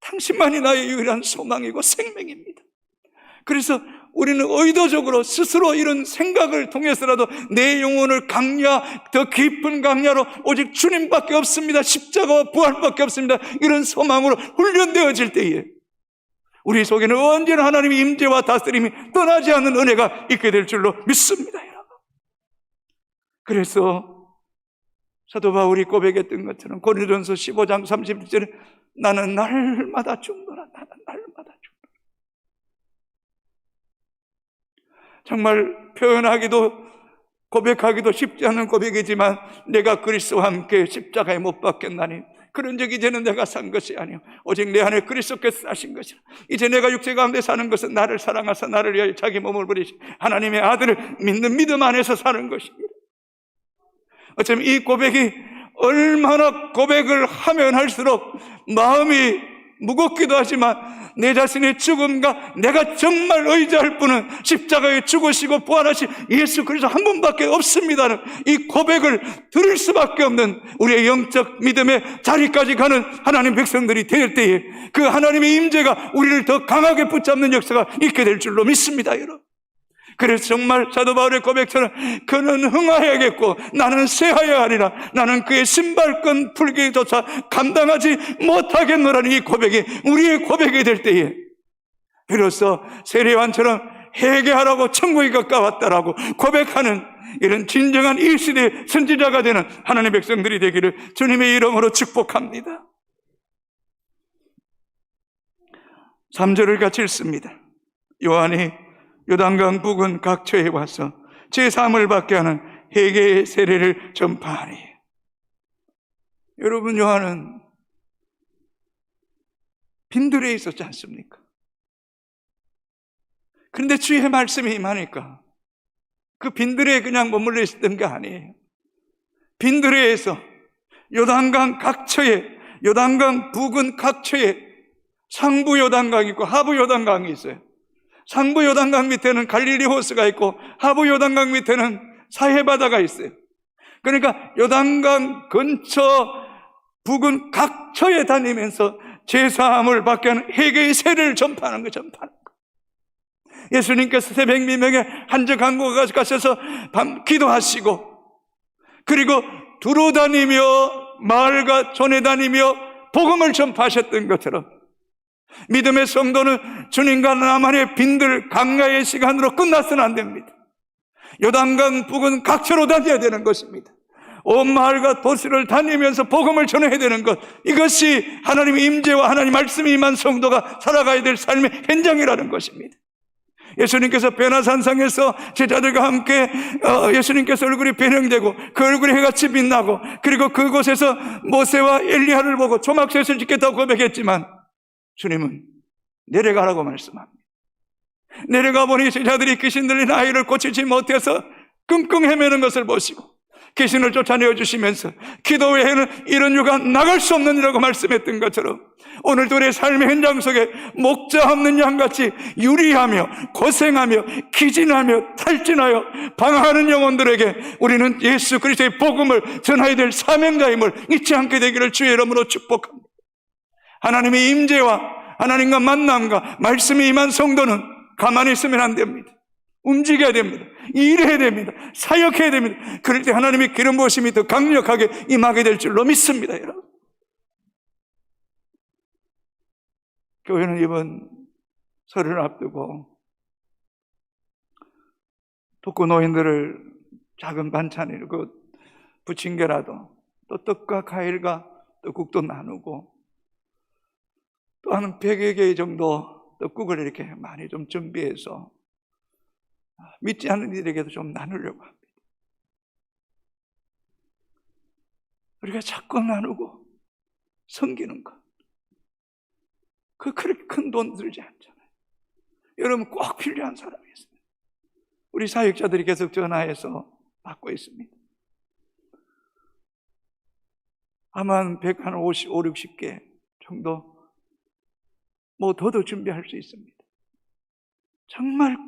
당신만이 나의 유일한 소망이고 생명입니다. 그래서 우리는 의도적으로 스스로 이런 생각을 통해서라도 내 영혼을 강야, 더 깊은 강야로 오직 주님밖에 없습니다, 십자가와 부활밖에 없습니다, 이런 소망으로 훈련되어질 때에 우리 속에는 언제나 하나님의 임재와 다스림이 떠나지 않는 은혜가 있게 될 줄로 믿습니다, 여러분. 그래서 사도 바울이 고백했던 것처럼 고린도전서 15장 31절에 나는 날마다 죽노라, 나는 날마다 죽노라. 정말 표현하기도 고백하기도 쉽지 않은 고백이지만 내가 그리스도와 함께 십자가에 못 박혔나니 그런 적 이제는 내가 산 것이 아니요 오직 내 안에 그리스도께서 사신 것이라. 이제 내가 육체 가운데 사는 것은 나를 사랑하사 나를 위하여 자기 몸을 버리신 하나님의 아들을 믿는 믿음 안에서 사는 것입니다. 어쩌면 이 고백이 얼마나 고백을 하면 할수록 마음이 무겁기도 하지만 내 자신의 죽음과 내가 정말 의지할 분은 십자가에 죽으시고 부활하신 예수 그리스도 한 분밖에 없습니다는 이 고백을 들을 수밖에 없는 우리의 영적 믿음의 자리까지 가는 하나님 백성들이 될 때에 그 하나님의 임재가 우리를 더 강하게 붙잡는 역사가 있게 될 줄로 믿습니다, 여러분. 그래서 정말 사도 바울의 고백처럼 그는 흥하여야겠고 나는 쇠하여야 하리라. 나는 그의 신발끈 풀기조차 감당하지 못하겠노라는 이 고백이 우리의 고백이 될 때에 비로소 세례요한처럼 회개하라고 천국이 가까웠다라고 고백하는 이런 진정한 이 시대의 선지자가 되는 하나님의 백성들이 되기를 주님의 이름으로 축복합니다. 3절을 같이 읽습니다. 요한이 요단강 부근 각처에 와서 제3을 받게 하는 회개의 세례를 전파하니. 여러분, 요한은 빈들에 있었지 않습니까? 그런데 주의 말씀이 임하니까 그 빈들에 그냥 머물러 있었던 게 아니에요. 빈들에에서 요단강 각처에, 요단강 부근 각처에 상부 요단강이 있고 하부 요단강이 있어요. 상부 요단강 밑에는 갈릴리 호수가 있고 하부 요단강 밑에는 사해바다가 있어요. 그러니까 요단강 근처 부근 각처에 다니면서 제사함을 받게 하는 회개의 세례를 전파하는 거. 예수님께서 새벽 미명에 한적 한 곳에 가셔서 밤 기도하시고 그리고 두루 다니며 마을과 촌에 다니며 복음을 전파하셨던 것처럼 믿음의 성도는 주님과 나만의 빈들 강야의 시간으로 끝나서는 안 됩니다. 요단강 부근 각처로 다녀야 되는 것입니다. 온 마을과 도시를 다니면서 복음을 전해야 되는 것, 이것이 하나님의 임재와 하나님 말씀이 임한 성도가 살아가야 될 삶의 현장이라는 것입니다. 예수님께서 변화산상에서 제자들과 함께 예수님께서 얼굴이 변형되고 그 얼굴이 해같이 빛나고 그리고 그곳에서 모세와 엘리야를 보고 초막셋을 짓겠다고 고백했지만 주님은 내려가라고 말씀합니다. 내려가 보니 제자들이 귀신 들린 아이를 고치지 못해서 끙끙 헤매는 것을 보시고 귀신을 쫓아내어 주시면서 기도 외에는 이런 유가 나갈 수 없는 이라고 말씀했던 것처럼 오늘도 우리의 삶의 현장 속에 목자 없는 양같이 유리하며 고생하며 기진하며 탈진하여 방황하는 영혼들에게 우리는 예수 그리스도의 복음을 전해야 될 사명자임을 잊지 않게 되기를 주의 이름으로 축복합니다. 하나님의 임재와 하나님과 만남과 말씀이 임한 성도는 가만히 있으면 안 됩니다. 움직여야 됩니다. 일해야 됩니다. 사역해야 됩니다. 그럴 때 하나님의 기름 부으심이 더 강력하게 임하게 될 줄로 믿습니다, 여러분. 교회는 이번 설을 앞두고 독거 노인들을 작은 반찬을 그 부침개라도 또 떡과 과일과 또 국도 나누고 또 한 100여 개 정도 떡국을 이렇게 많이 좀 준비해서 믿지 않는 이들에게도 좀 나누려고 합니다. 우리가 자꾸 나누고 섬기는 것, 그렇게 큰 돈 들지 않잖아요. 여러분 꼭 필요한 사람이 있습니다. 우리 사역자들이 계속 전화해서 받고 있습니다. 아마 한 50, 60개 정도 뭐 더도 준비할 수 있습니다. 정말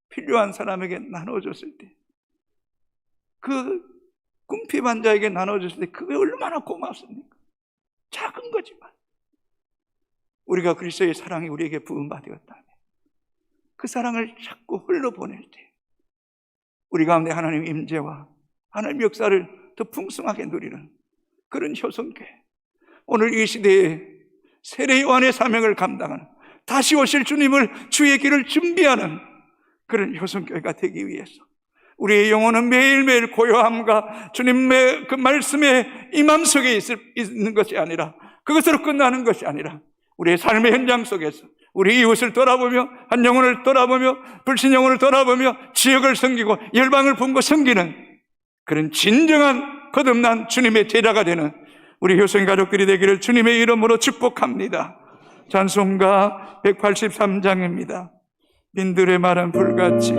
필요한 사람에게 나눠줬을 때, 그 궁핍한 자에게 나눠줬을 때 그게 얼마나 고맙습니까? 작은 거지만 우리가 그리스도의 사랑이 우리에게 부음받았다면 그 사랑을 자꾸 흘러보낼 때 우리 가운데 하나님 임재와 하나님 역사를 더 풍성하게 누리는 그런 효성교회, 오늘 이 시대에 세례 요한의 사명을 감당하는, 다시 오실 주님을 주의 길을 준비하는 그런 효성교회가 되기 위해서 우리의 영혼은 매일매일 고요함과 주님의 그 말씀의 임함 속에 있는 것이 아니라, 그것으로 끝나는 것이 아니라 우리의 삶의 현장 속에서 우리 이웃을 돌아보며, 한 영혼을 돌아보며, 불신 영혼을 돌아보며 지역을 섬기고 열방을 품고 섬기는 그런 진정한 거듭난 주님의 제자가 되는 우리 효성 가족들이 되기를 주님의 이름으로 축복합니다. 찬송가 183장입니다. 빈들의 말은 불같이.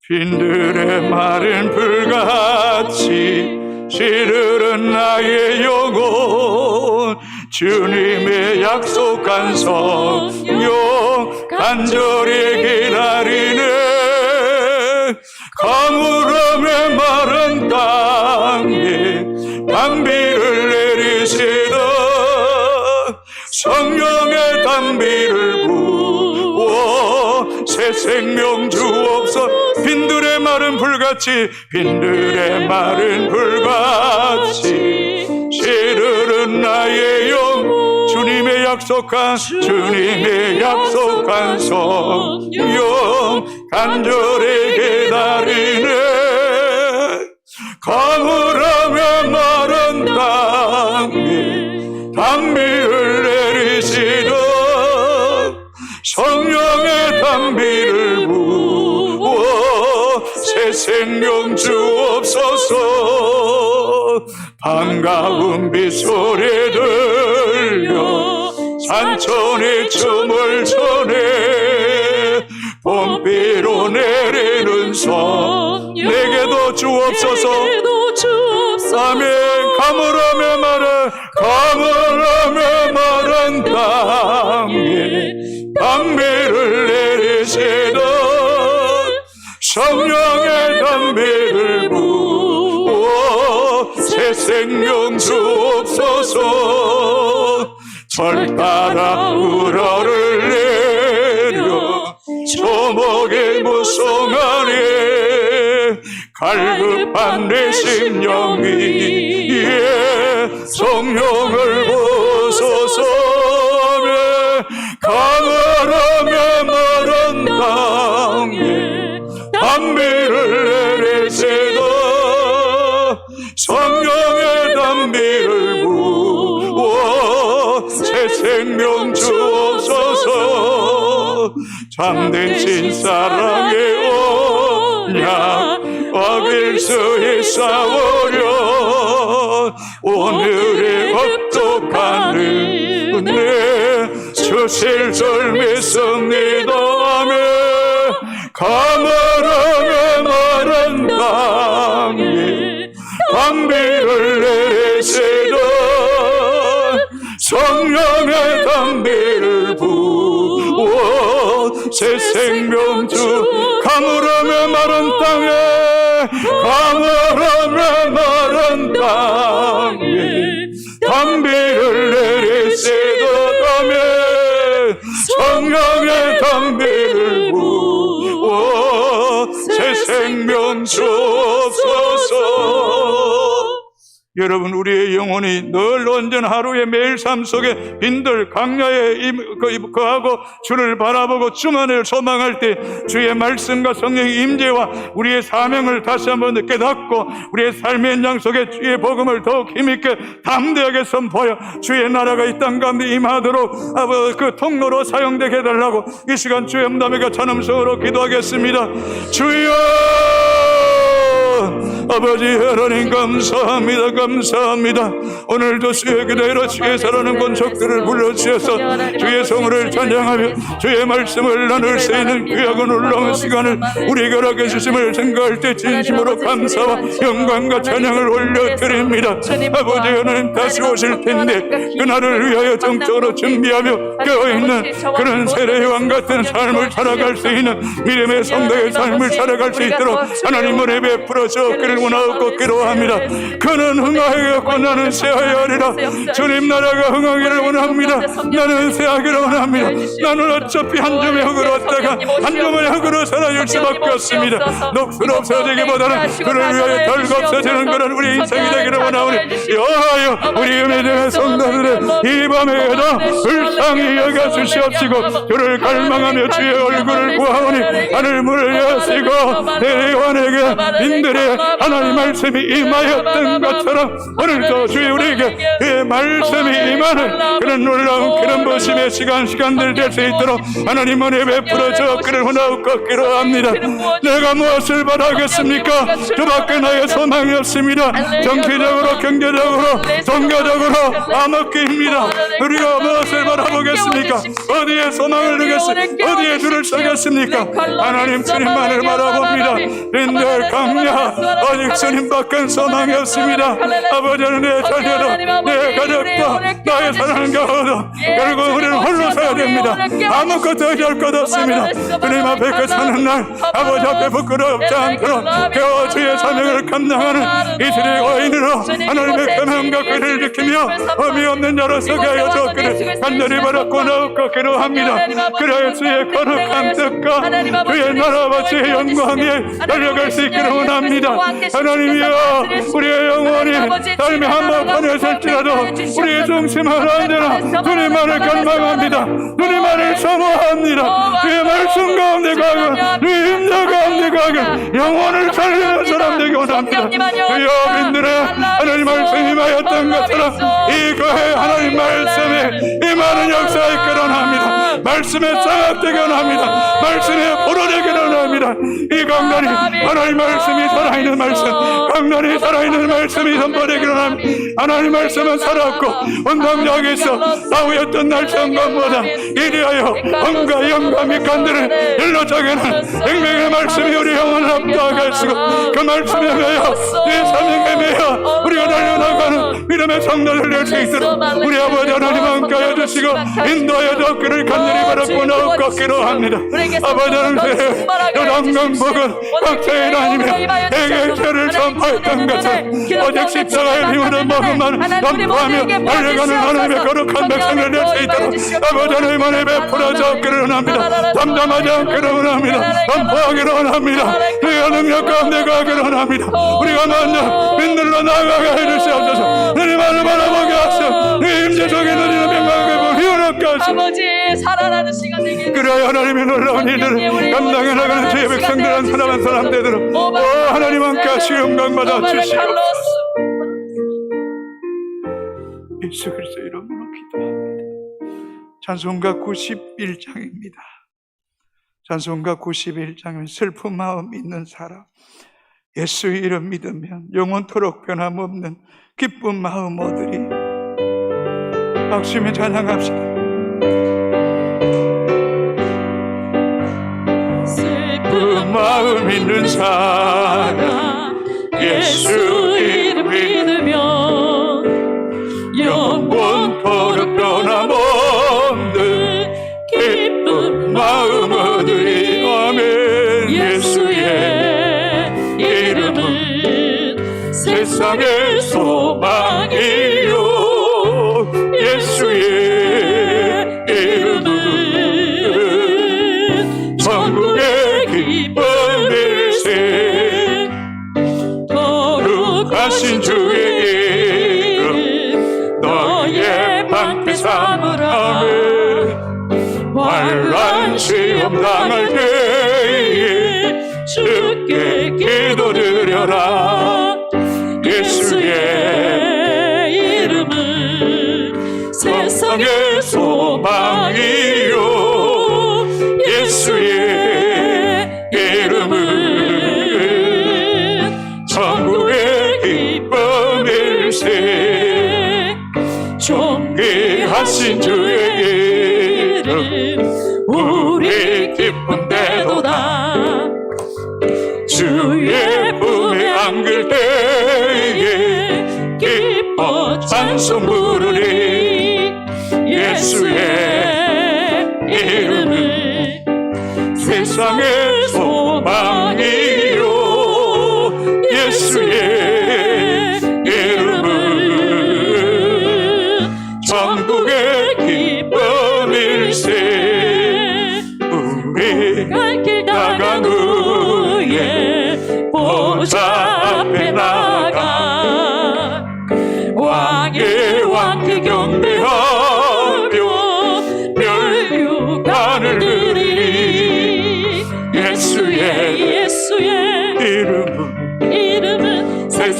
빈들의 말은 불같이 시르른 나의 영혼, 주님의 약속한 성령 간절히 기다리네. 가물음의 마른 땅에 단비를 내리시다. 성령의 단비를 부어 새 생명 주옵소서. 빈들의 마른 불같이, 빈들의 마른 불같이 시르른 나의 영, 주님의 약속한 성령 간절히 기다리네. 가물음의 마른 땅에 단비를 내리시다. 성령의 단비를 부어 새 생명 주옵소서. 반가운 빗소리 들려 산천이 춤을 춰네. 봄비로 내리는 손 내게도 주옵소서. 아멘. 가물음의 마른 땅에 단비를 내리시다. 성령의 단비를 부어 새 생명 주옵소서. 절 따라 우러를 내려 조목의 무성하네. 갈급한 내 심령 위에 성령을 부소서. 가물음의 마른 땅에 단비를 내리시다. 성령의 단비를 부어 새 생명 주옵소서. 참된 신사랑의 언약 어길 수 있사오려. 오늘의 혹독한 은혜 주실 줄 믿습니다. 아멘. 가물음의 마른 땅에 단비를 내리시다. 성령의 단비를 부어 새 생명 주. 가물음의 마른 땅에, 가물음의 마른 땅에 단비를 내리시다. 성령의 단비를 부어 새 생명 주옵소서. 여러분, 우리의 영혼이 늘 온전 하루의 매일 삶 속에 빈들 강야에 거하고 주를 바라보고 주만을 소망할 때 주의 말씀과 성령의 임재와 우리의 사명을 다시 한번 깨닫고 우리의 삶의 현장 속에 주의 복음을 더욱 힘있게 담대하게 선포하여 주의 나라가 이 땅 가운데 임하도록 그 통로로 사용되게 해달라고 이 시간 주의 음담에게 찬음성으로 기도하겠습니다. 주여, 아버지 하나님 감사합니다. 감사합니다. 오늘도 주의 기도로 주의 사랑하는 권속들을 불러주셔서 주의 성을 찬양하며 주의 말씀을 나눌 수 있는 귀하고 놀라운 시간을 우리에게 허락해 주심을 생각할 때 진심으로 감사와 영광과 찬양을 올려드립니다. 아버지 하나님 다시 오실 텐데 그날을 위하여 정적으로 준비하며 깨어있는 그런 세례요한 같은 삶을 살아갈 수 있는 믿음의 성도의 삶을 살아갈 수 있도록 하나님 은혜 베풀어 주옵기를 원하옵고 기도합니다. 그는 흥하였고 나는 쇠하여리라. 주님 나라가 흥하기를 원합니다. 나는 쇠하기를 원합니다. 나는 어차피 한 줌의 흙으로 왔다가 한 줌의 흙으로 사라질 수밖에 없습니다. 녹슬 없어지기보다는 그를 위하여 덜 없어지는 그런 우리 인생이 되기를 원하오니 여하여 우리 믿음의 성도들의 이 밤에도 불쌍히 여겨주시옵시고 주를 갈망하며 주의 얼굴을 구하오니 하늘문을 여시고 대원에게 인들의 하나님 말씀이 임하였던 것처럼 오늘도 주의 우리에게 그의 말씀이 임하는 그런 놀라운 그런 보심의 시간들 될 수 있도록 하나님 은혜 베풀어 주옵기를 원하옵고 기도합니다. 내가 무엇을 바라겠습니까? 주밖에 나의 소망이 없습니다. 정치적으로 경제적으로 종교적으로 암흑기입니다. 우리가 무엇을 바라보겠습니까? 어디에 소망을 두겠습니까? 어디에 줄을 서겠습니까? 하나님 주님만을 바라봅니다. 인들 강야 오직 주님밖에 소망이 없습니다. 아버지는 내 자녀도 내 가족도 나의 사랑하는 가호도 결국 우리는 홀로 서야 됩니다. 아무것도 의지할 것 없습니다. 주님 앞에 그 서는 날 아버지 앞에 부끄럽지 않도록 겨우 주의 사명을 감당하는 이스라엘 거인으로 하나님의 계명과 규례를 지키며 의미 없는 자로 서게 하여 주옵기를 간절히 바라고 나옵고 기도합니다. 그래야 주의 거룩한 뜻과 주의 나라와 주의 영광에 달려갈 수 있기를 원합니다. 하나님이여 우리의 영혼이 삶의 한복판에 설지라도 우리의 중심은 언제나 주님만을 갈망합니다. 주님만을 사모합니다. 주의 말씀 가운데 가고 주의 임재 가운데 가고 영혼을 살리는 사람 되기 원합니다. 주여 우리들의 하나님 말씀이 임하였던 것처럼 이 교회 하나님 말씀에 임하는 역사에 끌어납니다. 말씀에 장악되게 원합니다. 말씀에 불어내게 원합니다. 이 강단이 하나님 말씀이 살아있는 말씀, 강단이 살아있는 말씀이 선포되게 원합니다. 하나님 말씀은 살았고 원광역에서 나오였던 날성광보다 이리하여 온갖 영감이 간들을 일러자게는 생명의 말씀이 우리 영혼을 압도하게 하시고 그 말씀에 매여 내 사명에 매여 우리가 달려나가는 믿음의 성도를 낼 수 있도록 우리 아버지 하나님 함께하여 주시고 인도하여 주옵기를 간절히 바라고 나옵고 기도합니다. 아버지 하나님 요단강복은 각자의 하나님의 내게 죄를 전파했던 것을 오직 십자가의 힘으로 먹음만 전파하며 달려가는 하나님의 거룩한 백성을 낼 수 있도록 아버지 하나님 은혜 베풀어 주옵기를 원합니다. 담담하지 않기를 원합니다. 전파하기를 원합니다. 주의 능력 가운데 가기를 원합니다. 우리가 먼저 빛들로 나아가게 해주시옵소서. 주님만을 바라보게 하시오. 내 임재 속에 누리는 평강의 희원하게 하시오. 아버지 살아나는 시간 되게 그래야 하나님의 놀라운 일들을 감당해 나가는 주의 백성들은 사랑한 사람 되도록 오 하나님 함께 하시고 영광 받아 주시옵소서. 예수 그리스도 이름으로 기도합니다. 찬송가 91장입니다. 찬송가 91장은 슬픈 마음 있는 사람, 예수 이름 믿으면 영원토록 변함없는 기쁜 마음 얻으리. 박수며 찬양합시다. 슬픈 마음 있는 사람, 예수 이름 믿으면 영원토록 변함없는 기쁜 마음 얻으리. 아멘. 예수의 이름은 세상의 소망이요, 예수의 이름은 천국의 기쁨일세. 거룩하신 주의 이름 너의 방패 삼으라. 환난 시험 당할 때에 주께 기도드려라. 예수의 이름은 세상의 소망이요, 예수의 이름은 천국의 기쁨일세. 존귀하신 주의 이름 우리 기쁜대도다. 주의 품에 안길 때에 기뻐 찬송 부르리. 예수의 이름은 세상의 소망이요, 예수의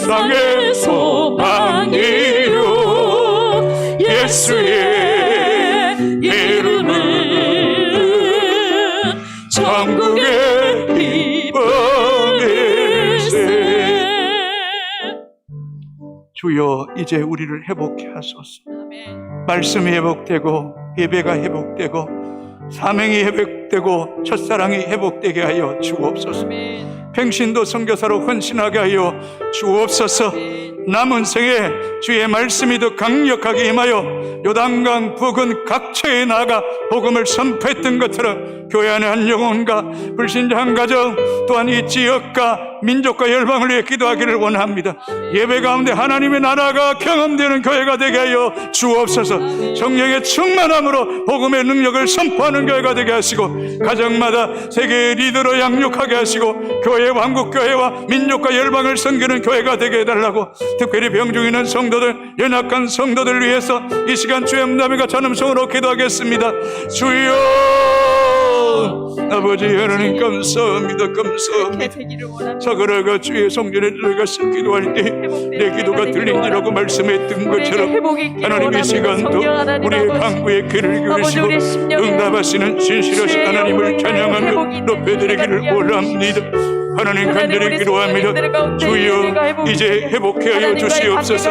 세상의 소망이요 예수의 이름은 천국의 기쁨일세. 주여 이제 우리를 회복케 하소서. 말씀이 회복되고 예배가 회복되고 사명이 회복되고 첫사랑이 회복되게 하여 주옵소서. 평신도 선교사로 헌신하게 하여 주옵소서. 남은 생에 주의 말씀이 더 강력하게 임하여 요단강 부근 각처에 나가 복음을 선포했던 것처럼 교회 안에 한 영혼과 불신자 한 가정 또한 이 지역과 민족과 열방을 위해 기도하기를 원합니다. 예배 가운데 하나님의 나라가 경험되는 교회가 되게 하여 주옵소서. 성령의 충만함으로 복음의 능력을 선포하는 교회가 되게 하시고 가정마다 세계의 리더로 양육하게 하시고 교회와 한국교회와 민족과 열방을 섬기는 교회가 되게 해달라고, 특별히 병중 있는 성도들, 연약한 성도들 위해서 이 시간 주의 문담이가 전음성으로 기도하겠습니다. 주여 아버지 하나님 감사합니다. 감사합니다. 사그라가 주의 성전에 들어가서 기도할 때 내 기도가 들린지라고 말씀했던 것처럼 하나님 이 시간도 우리의 간구에 귀를 기울이시고 응답하시는 진실하신 하나님을 찬양하며 높여드리기를 원합니다. 하나님 간절히 기도합니다. 주여 이제 회복해 하여 주시옵소서.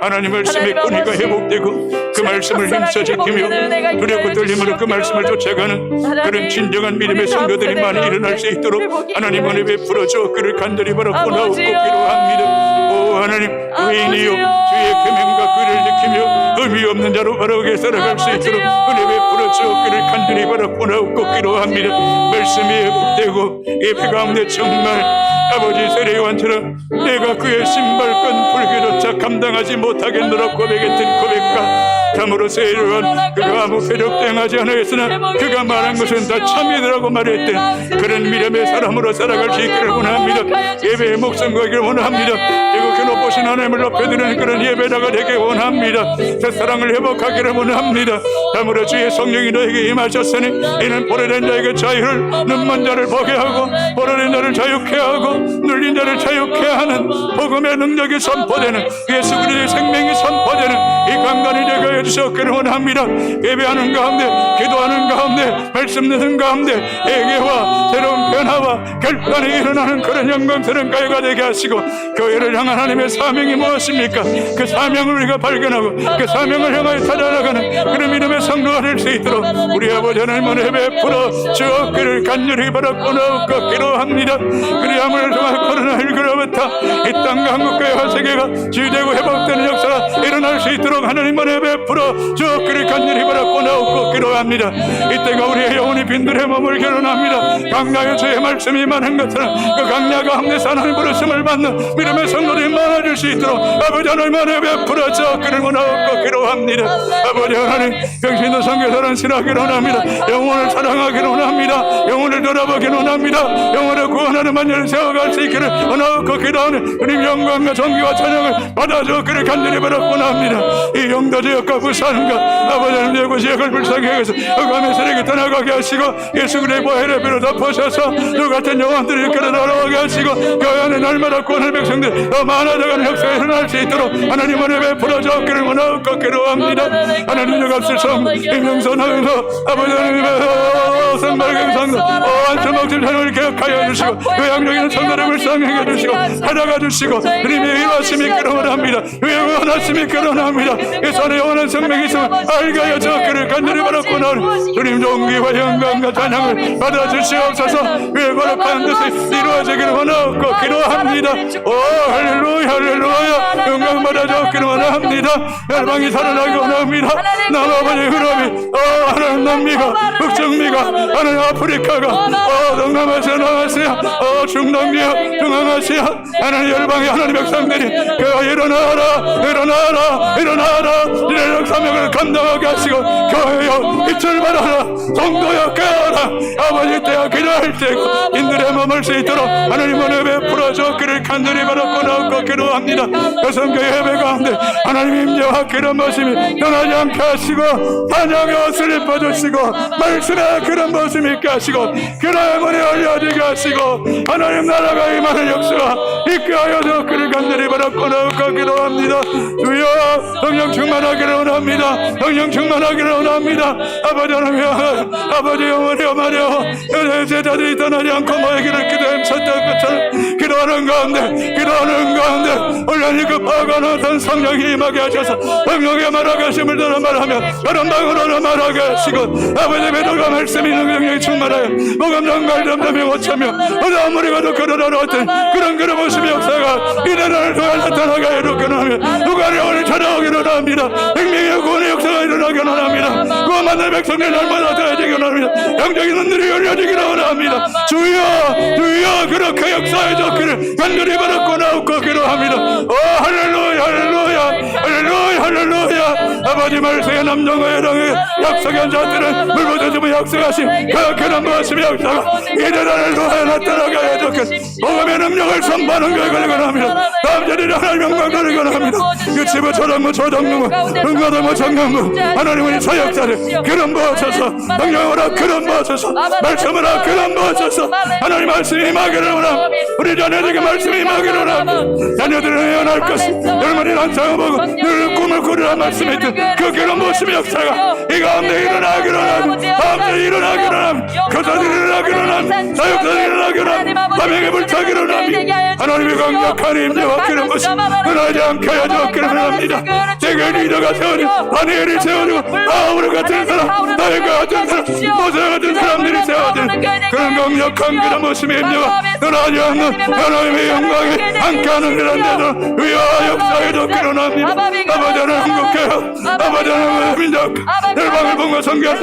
하나님 말씀의 권위가 회복되고 그 말씀을 힘써 지키며 두렵고 떨림으로 그 말씀을 쫓아가는 그런 진정한 믿음의 성도들이 많이 일어날 수 있도록 하나님 은혜 베풀어 주옵기를 간절히 바라고 나옵고 기도합니다. 오 하나님 의인이여 주의 계명과 규례를 지키며 의미 없는 자로 바르게 살아갈 수 있도록 은혜 베풀어 주옵기를 간절히 바라고 나옵고 기도합니다. 말씀이 회복되고 예배 가운데 정말 아버지 세례요한처럼 내가 그의 신발끈 불교조차 감당하지 못하겠노라 고백했던 고백과 참으로 세례요한 그가 아무 세력도 행하지 않았으나 그가 말한 것은 다 참이더라고 말했던 그런 믿음의 사람으로 살아갈 수 있기를 원합니다. 예배의 목숨 걸기를 원합니다. 그리고 그 높으신 하나님을 높여드리는 그런 예배자가 되기 원합니다. 첫사랑을 회복하기를 원합니다. 참으로 주의 성령이 너에게 임하셨으니 이는 보내된 자에게 자유를, 눈먼 자를 보게 하고 보내된 자를 자유케 하고 눌린 자를 자유케 하는 복음의 능력이 선포되는 예수 그리스도의 생명이 선포되는 이 강단이 되게 해주셨기를 원합니다. 예배하는 가운데, 기도하는 가운데, 말씀 듣는 가운데 회개와 새로운 변화와 결단이 일어나는 그런 영광스러운 교회가 되게 하시고, 교회를 향한 하나님의 사명이 무엇입니까? 그 사명을 우리가 발견하고 그 사명을 향하여 달려나가는 그런 믿음의 성도가 될 수 있도록 우리 아버지 하나님 은혜 베풀어 주옵기를 간절히 바라고 나옵고 기도합니다. 그리함을 통한 코로나19로부터 이 땅과 한국교회와 세계가 지유되고 회복되는 역사가 일어날 수 있도록 하나님 은혜 베풀어 주옵기를 간절히 바라고 나옵고 기도합니다. 이때가 우리의 영혼이 빈들에 머물기를 원합니다. 강야의 주의 말씀이 많은 것처럼 그 강야 가운데 하나님 부르심을 받는 믿음의 성도들이 많아질 수 있도록 아버지 하나님 은혜 베풀어 주옵기를 원하옵고 기도합니다. 아버지 하나님 병신도 선교사는 신하기를 원합니다. 영혼을 사랑하기를 원합니다. 영혼을 돌아보기를 원합니다. 영혼을 구원하는 만년을 세워갈 수 있기를 원하옵고 기도하는 우리 영광과 존귀와 찬양을 받아주옵기를 간절히 바라고 원합니다. 이 영도 지역과 부산과 아버지 하나님 대구 지역을 불쌍히 해서 흑암의 세력이 떠나가게 하시고 예수 그리스도의 보혈의 피로 덮으셔서 너 같은 영혼들이 이끌어 돌아오게 하시고 교회 안에 날마다 구원할 백성들 더 많아져가는 역사가 일어날 수 있도록 하나님 은혜 베풀어 주옵기를 원하옵고 기도합니다. 하나님 값을 성 임명선 하면서 아버지 하나님의 성발경 성도 안수목질 찬양을 개혁하여 주시고 외양적인 성도를 불쌍히 해주시고 하다가 주시고 주님의 위하심이 끌어원합니다. 위에 원하심이 끌어원합니다. 이 손에 영원한 생명이 있으면 알게 하여 주옵기를 간절히 바라고 나오는 주님 존귀와 영광과 찬양을 받아주시옵소서. 위에 거룩한 뜻이 이루어지기를 원하옵고 기도합니다. 오 할렐루야 할렐루야 영광 받아주옵기를 원합니다. 열방이 살아나기 원합니다. 남아버지 흐름이 하나님 남미가 북중미가 하나님 아프리카가 동남아시아 남아시아 중남미야 중앙아시아 하나님 열방의 하나님 백성들이 그가 일어나라 일어나라 일어나라 이래력 사명을 감당하게 하시고 교회여 빛을 발하라 성도여 깨어라 아버지 때와 기도할 때고 인들의 머물 수 있도록 하나님 은혜 베풀어 주옵기를 간절히 바라고 나옵고 기도합니다. 여성 함께 예배 가운데 하나님 임재와 그런 모습이 떠나지 않게 하시고 찬양의 옷을 입어주시고 말씀에 그런 모습이 있게 하시고 그의 문이 열려지게 하시고 하나님 나라가 임하는 역사가 있게 하여서 그를 간절히 바라고 나아가 기도합니다. 주여 성령 충만하기를 원합니다. 성령 충만하기를 원합니다. 아버지 하나님 아버지 영원히 말이여 내 제자들이 떠나지 않고 모이기를 기도해 쳤던 것처럼 기도하는 가운데 온전히 급하고 어떤 성령이 임하게 하셔서 성령의 말하게 하심을 들어 말하며 그런 방으로 말하게 하시고 아버지 배도가 말씀이 능력이 충만하여 목암장 갈점점이 오차며 어느 무리가도 그러러 어떤 그런 모습의 역사가 이들을 통해 나타나게 이렇게 하며 누가 영원히 찾아오기를 합니다. 생명의 구원의 역사가 일어나기를 합니다. 구원 만난 백성들 날마다 더해지기를 합니다. 영적인 눈들이 열려지기를 합니다. 주여 그렇게 역사해줘 그를 간절히 바라고 나오고 기도합니다. 할렐루야 아버지 말씀의 남정의 여랑의 약속한 자들은 물부어주며 약속하신 그런 모습의 역사가 이들을 통해 나타나게 해줬겠 복음의 능력을 선포하는 것을 권합니다. 다음 자리를 하나님 영광 드리고 합니다. 유치부 초등부 응가들부 청년부 하나님의 사역자를 그런 부어셔서 성령으로 그런 부어셔서 말씀으로 그런 부어셔서 하나님 말씀이 임하기를 원합니다. 우리 자녀들에게 말씀이 임하기를 원합니다. 자녀들은 예언할 것이 열머리 한상을 보고 늘 꿈을 꾸리라 말씀했던 그 그런 모습의 역사가 이 가운데 일어나기를 원합니다. 가운데 일어나기를 원합니다. 교사들이 일어나기를 원합니다. 사역자들이 일어나기를 원합니다. 밤에게 불타기를 원합니다. 하나님의 강력한 임재와 그런 모습 흔하지 않게 해주었기를 원합니다. 세계 리더가 세워지고 다니엘이 세워지고 바울 같은 사람 나일과 같은 사람 모세 같은 사람들이 세워지는 그런 강력한 그런 모습의 임재가 흔하지 않는 하나님의 영광에 함께하는 그런 데도 위와 역사에도 일어납니다. 아버지는 행복해요. 아버지는 민족 열방을 본과 성경에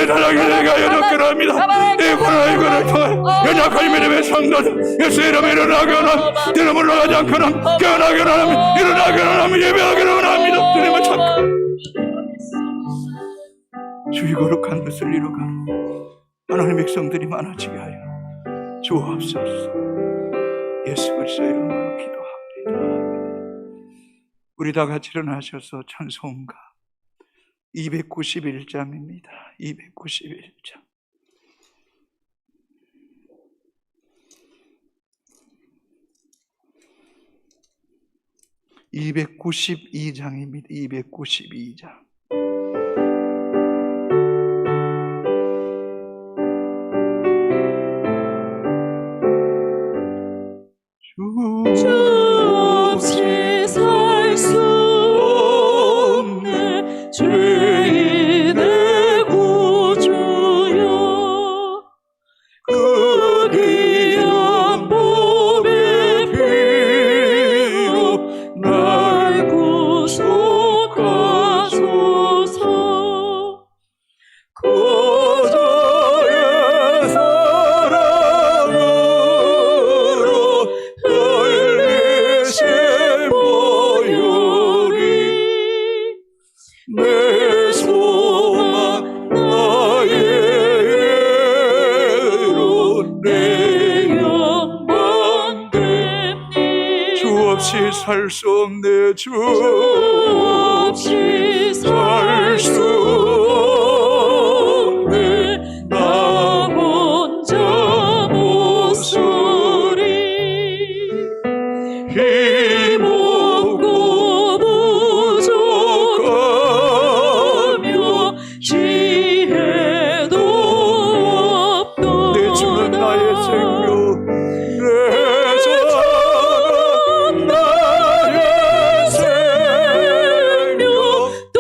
달하게 하여 기도합니다. 이 코로나19를 통해 연약한 믿음의 성도들 예수 이름에 일어나게 원합니다. 이름 올라가지 않거나 깨어나게 원합니다. 일어나게 원합니다. 예배하기를 원합니다. 주님을 찾고 주의 거룩한 뜻을 이루가는 하나님의 백성들이 많아지게 하여 주옵소서. 예수 그리스도의 이름으로 기도합니다. 우리 다 같이 일어나셔서 찬송가 291장입니다. 291장. (292장입니다) 292장. 주 없이 살 수 없네 죄인의 구주여 그 귀한 몸의 피로 날 구속하소서. 그자의 사랑으로 흘리신 보혈이 내 소망 나의 예로 내 영광 됩니다. 주 없이 살 수 없네. 주 없이 살 수 없네 나 혼자 못서리. 힘없고 부족하며 지혜도 없도다. 내 주는 나의 생명 내 주는 나의 생명 또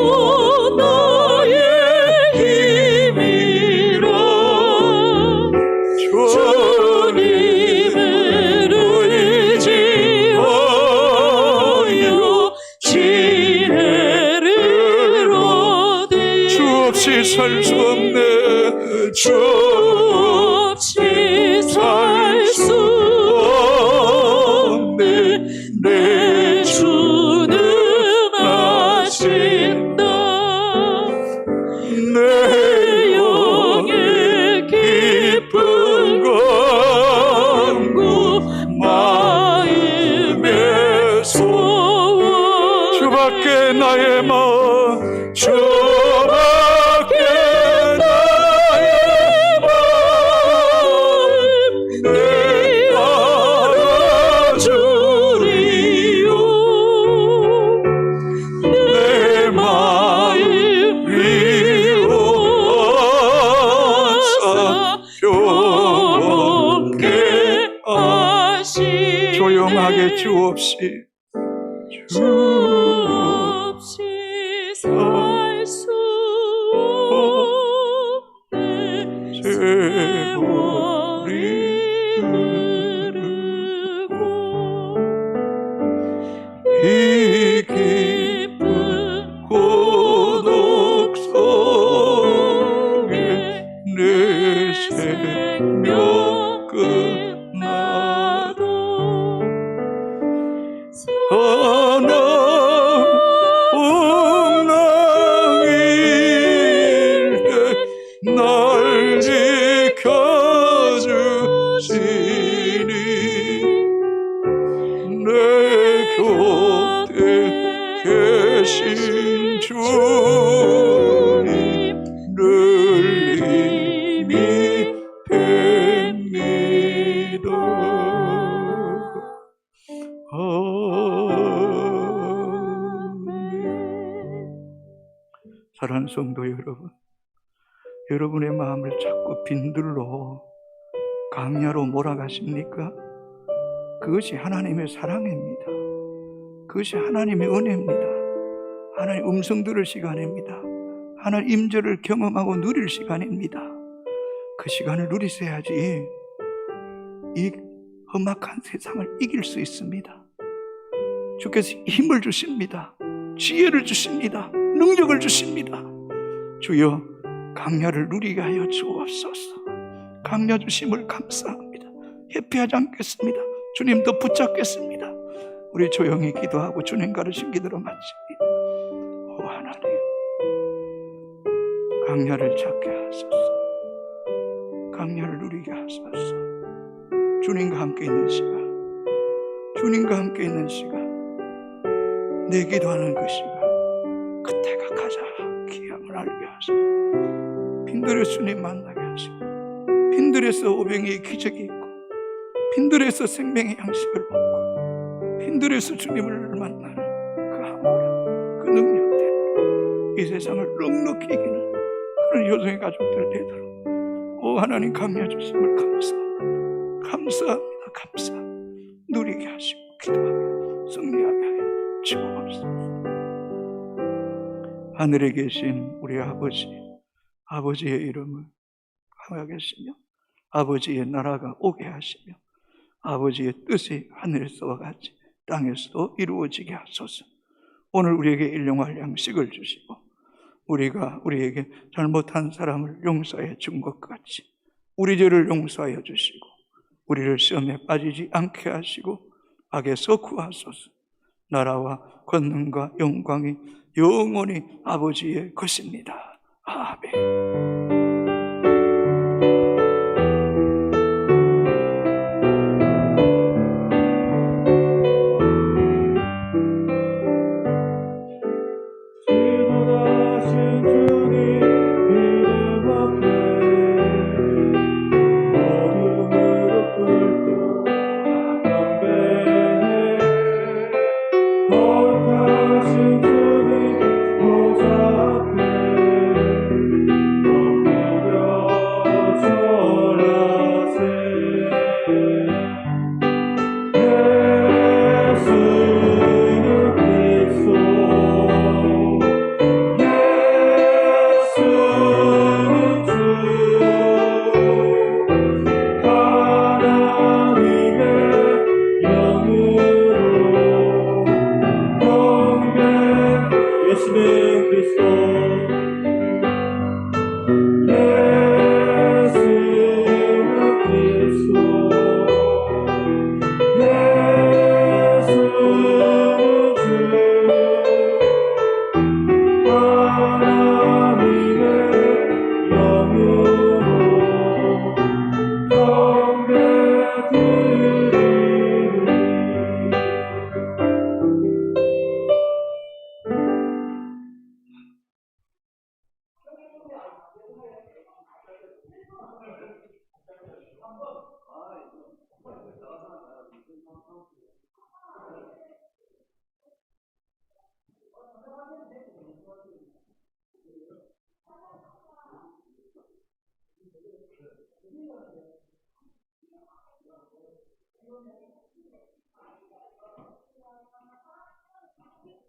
나의 힘이라. 주님을 의지하여 지혜를 얻으리. 주 없이 살 수 없네. 주 없이 살 수 없네 내 주는 아신다. 내 영의 깊은 강구 마음의 소원 주밖에 나의 마음 주밖에 나의 마음 내 알아주리요 내 마음 위로하사 평온케 하시 조용하게 주 없이 주 없이 살 수 없네 세월이 흐르고 이 깊은 고독 속에 내 생명 끝나도 선한 풍랑일 때 날 지켜주시니 내 곁에 계신 주님 늘 힘이 됩니다. 사랑하는 성도 여러분, 여러분의 마음을 자꾸 빈들로 강야로 몰아가십니까? 그것이 하나님의 사랑입니다. 그것이 하나님의 은혜입니다. 하나님 음성 들을 시간입니다. 하나님 임재를 경험하고 누릴 시간입니다. 그 시간을 누리셔야지 이 험악한 세상을 이길 수 있습니다. 주께서 힘을 주십니다. 지혜를 주십니다. 능력을 주십니다. 주여 강야를 누리게 하여 주옵소서. 강야 주심을 감사합니다. 회피하지 않겠습니다. 주님 더 붙잡겠습니다. 우리 조용히 기도하고 주님 가르친 기도로 마칩니다. 오 하나님, 강야를 찾게 하소서. 강야를 누리게 하소서. 주님과 함께 있는 시간, 주님과 함께 있는 시간, 내 기도하는 그 시간, 그때가 가장 귀함을 알게 하시고 빈들의 주님 만나게 하시고 빈들에서 오병이의 기적이 있고 빈들에서 생명의 양식을 먹고 빈들에서 주님을 만나는 그 아무런 그 능력 때문에 이 세상을 넉넉히 이기는 그런 여성의 가족들 되도록 오 하나님 강야 주심을 감사합니다. 감사합니다. 감사합니다. 누리게 하시고 기도하며 승리하게 하여 주옵소서. 하늘에 계신 우리 아버지, 아버지의 이름을 강하겠으며 아버지의 나라가 오게 하시며 아버지의 뜻이 하늘에서와 같이 땅에서도 이루어지게 하소서. 오늘 우리에게 일용할 양식을 주시고 우리가 우리에게 잘못한 사람을 용서해 준 것 같이 우리 죄를 용서하여 주시고 우리를 시험에 빠지지 않게 하시고 악에서 구하소서. 나라와 권능과 영광이 영원히 아버지의 것입니다. 아멘.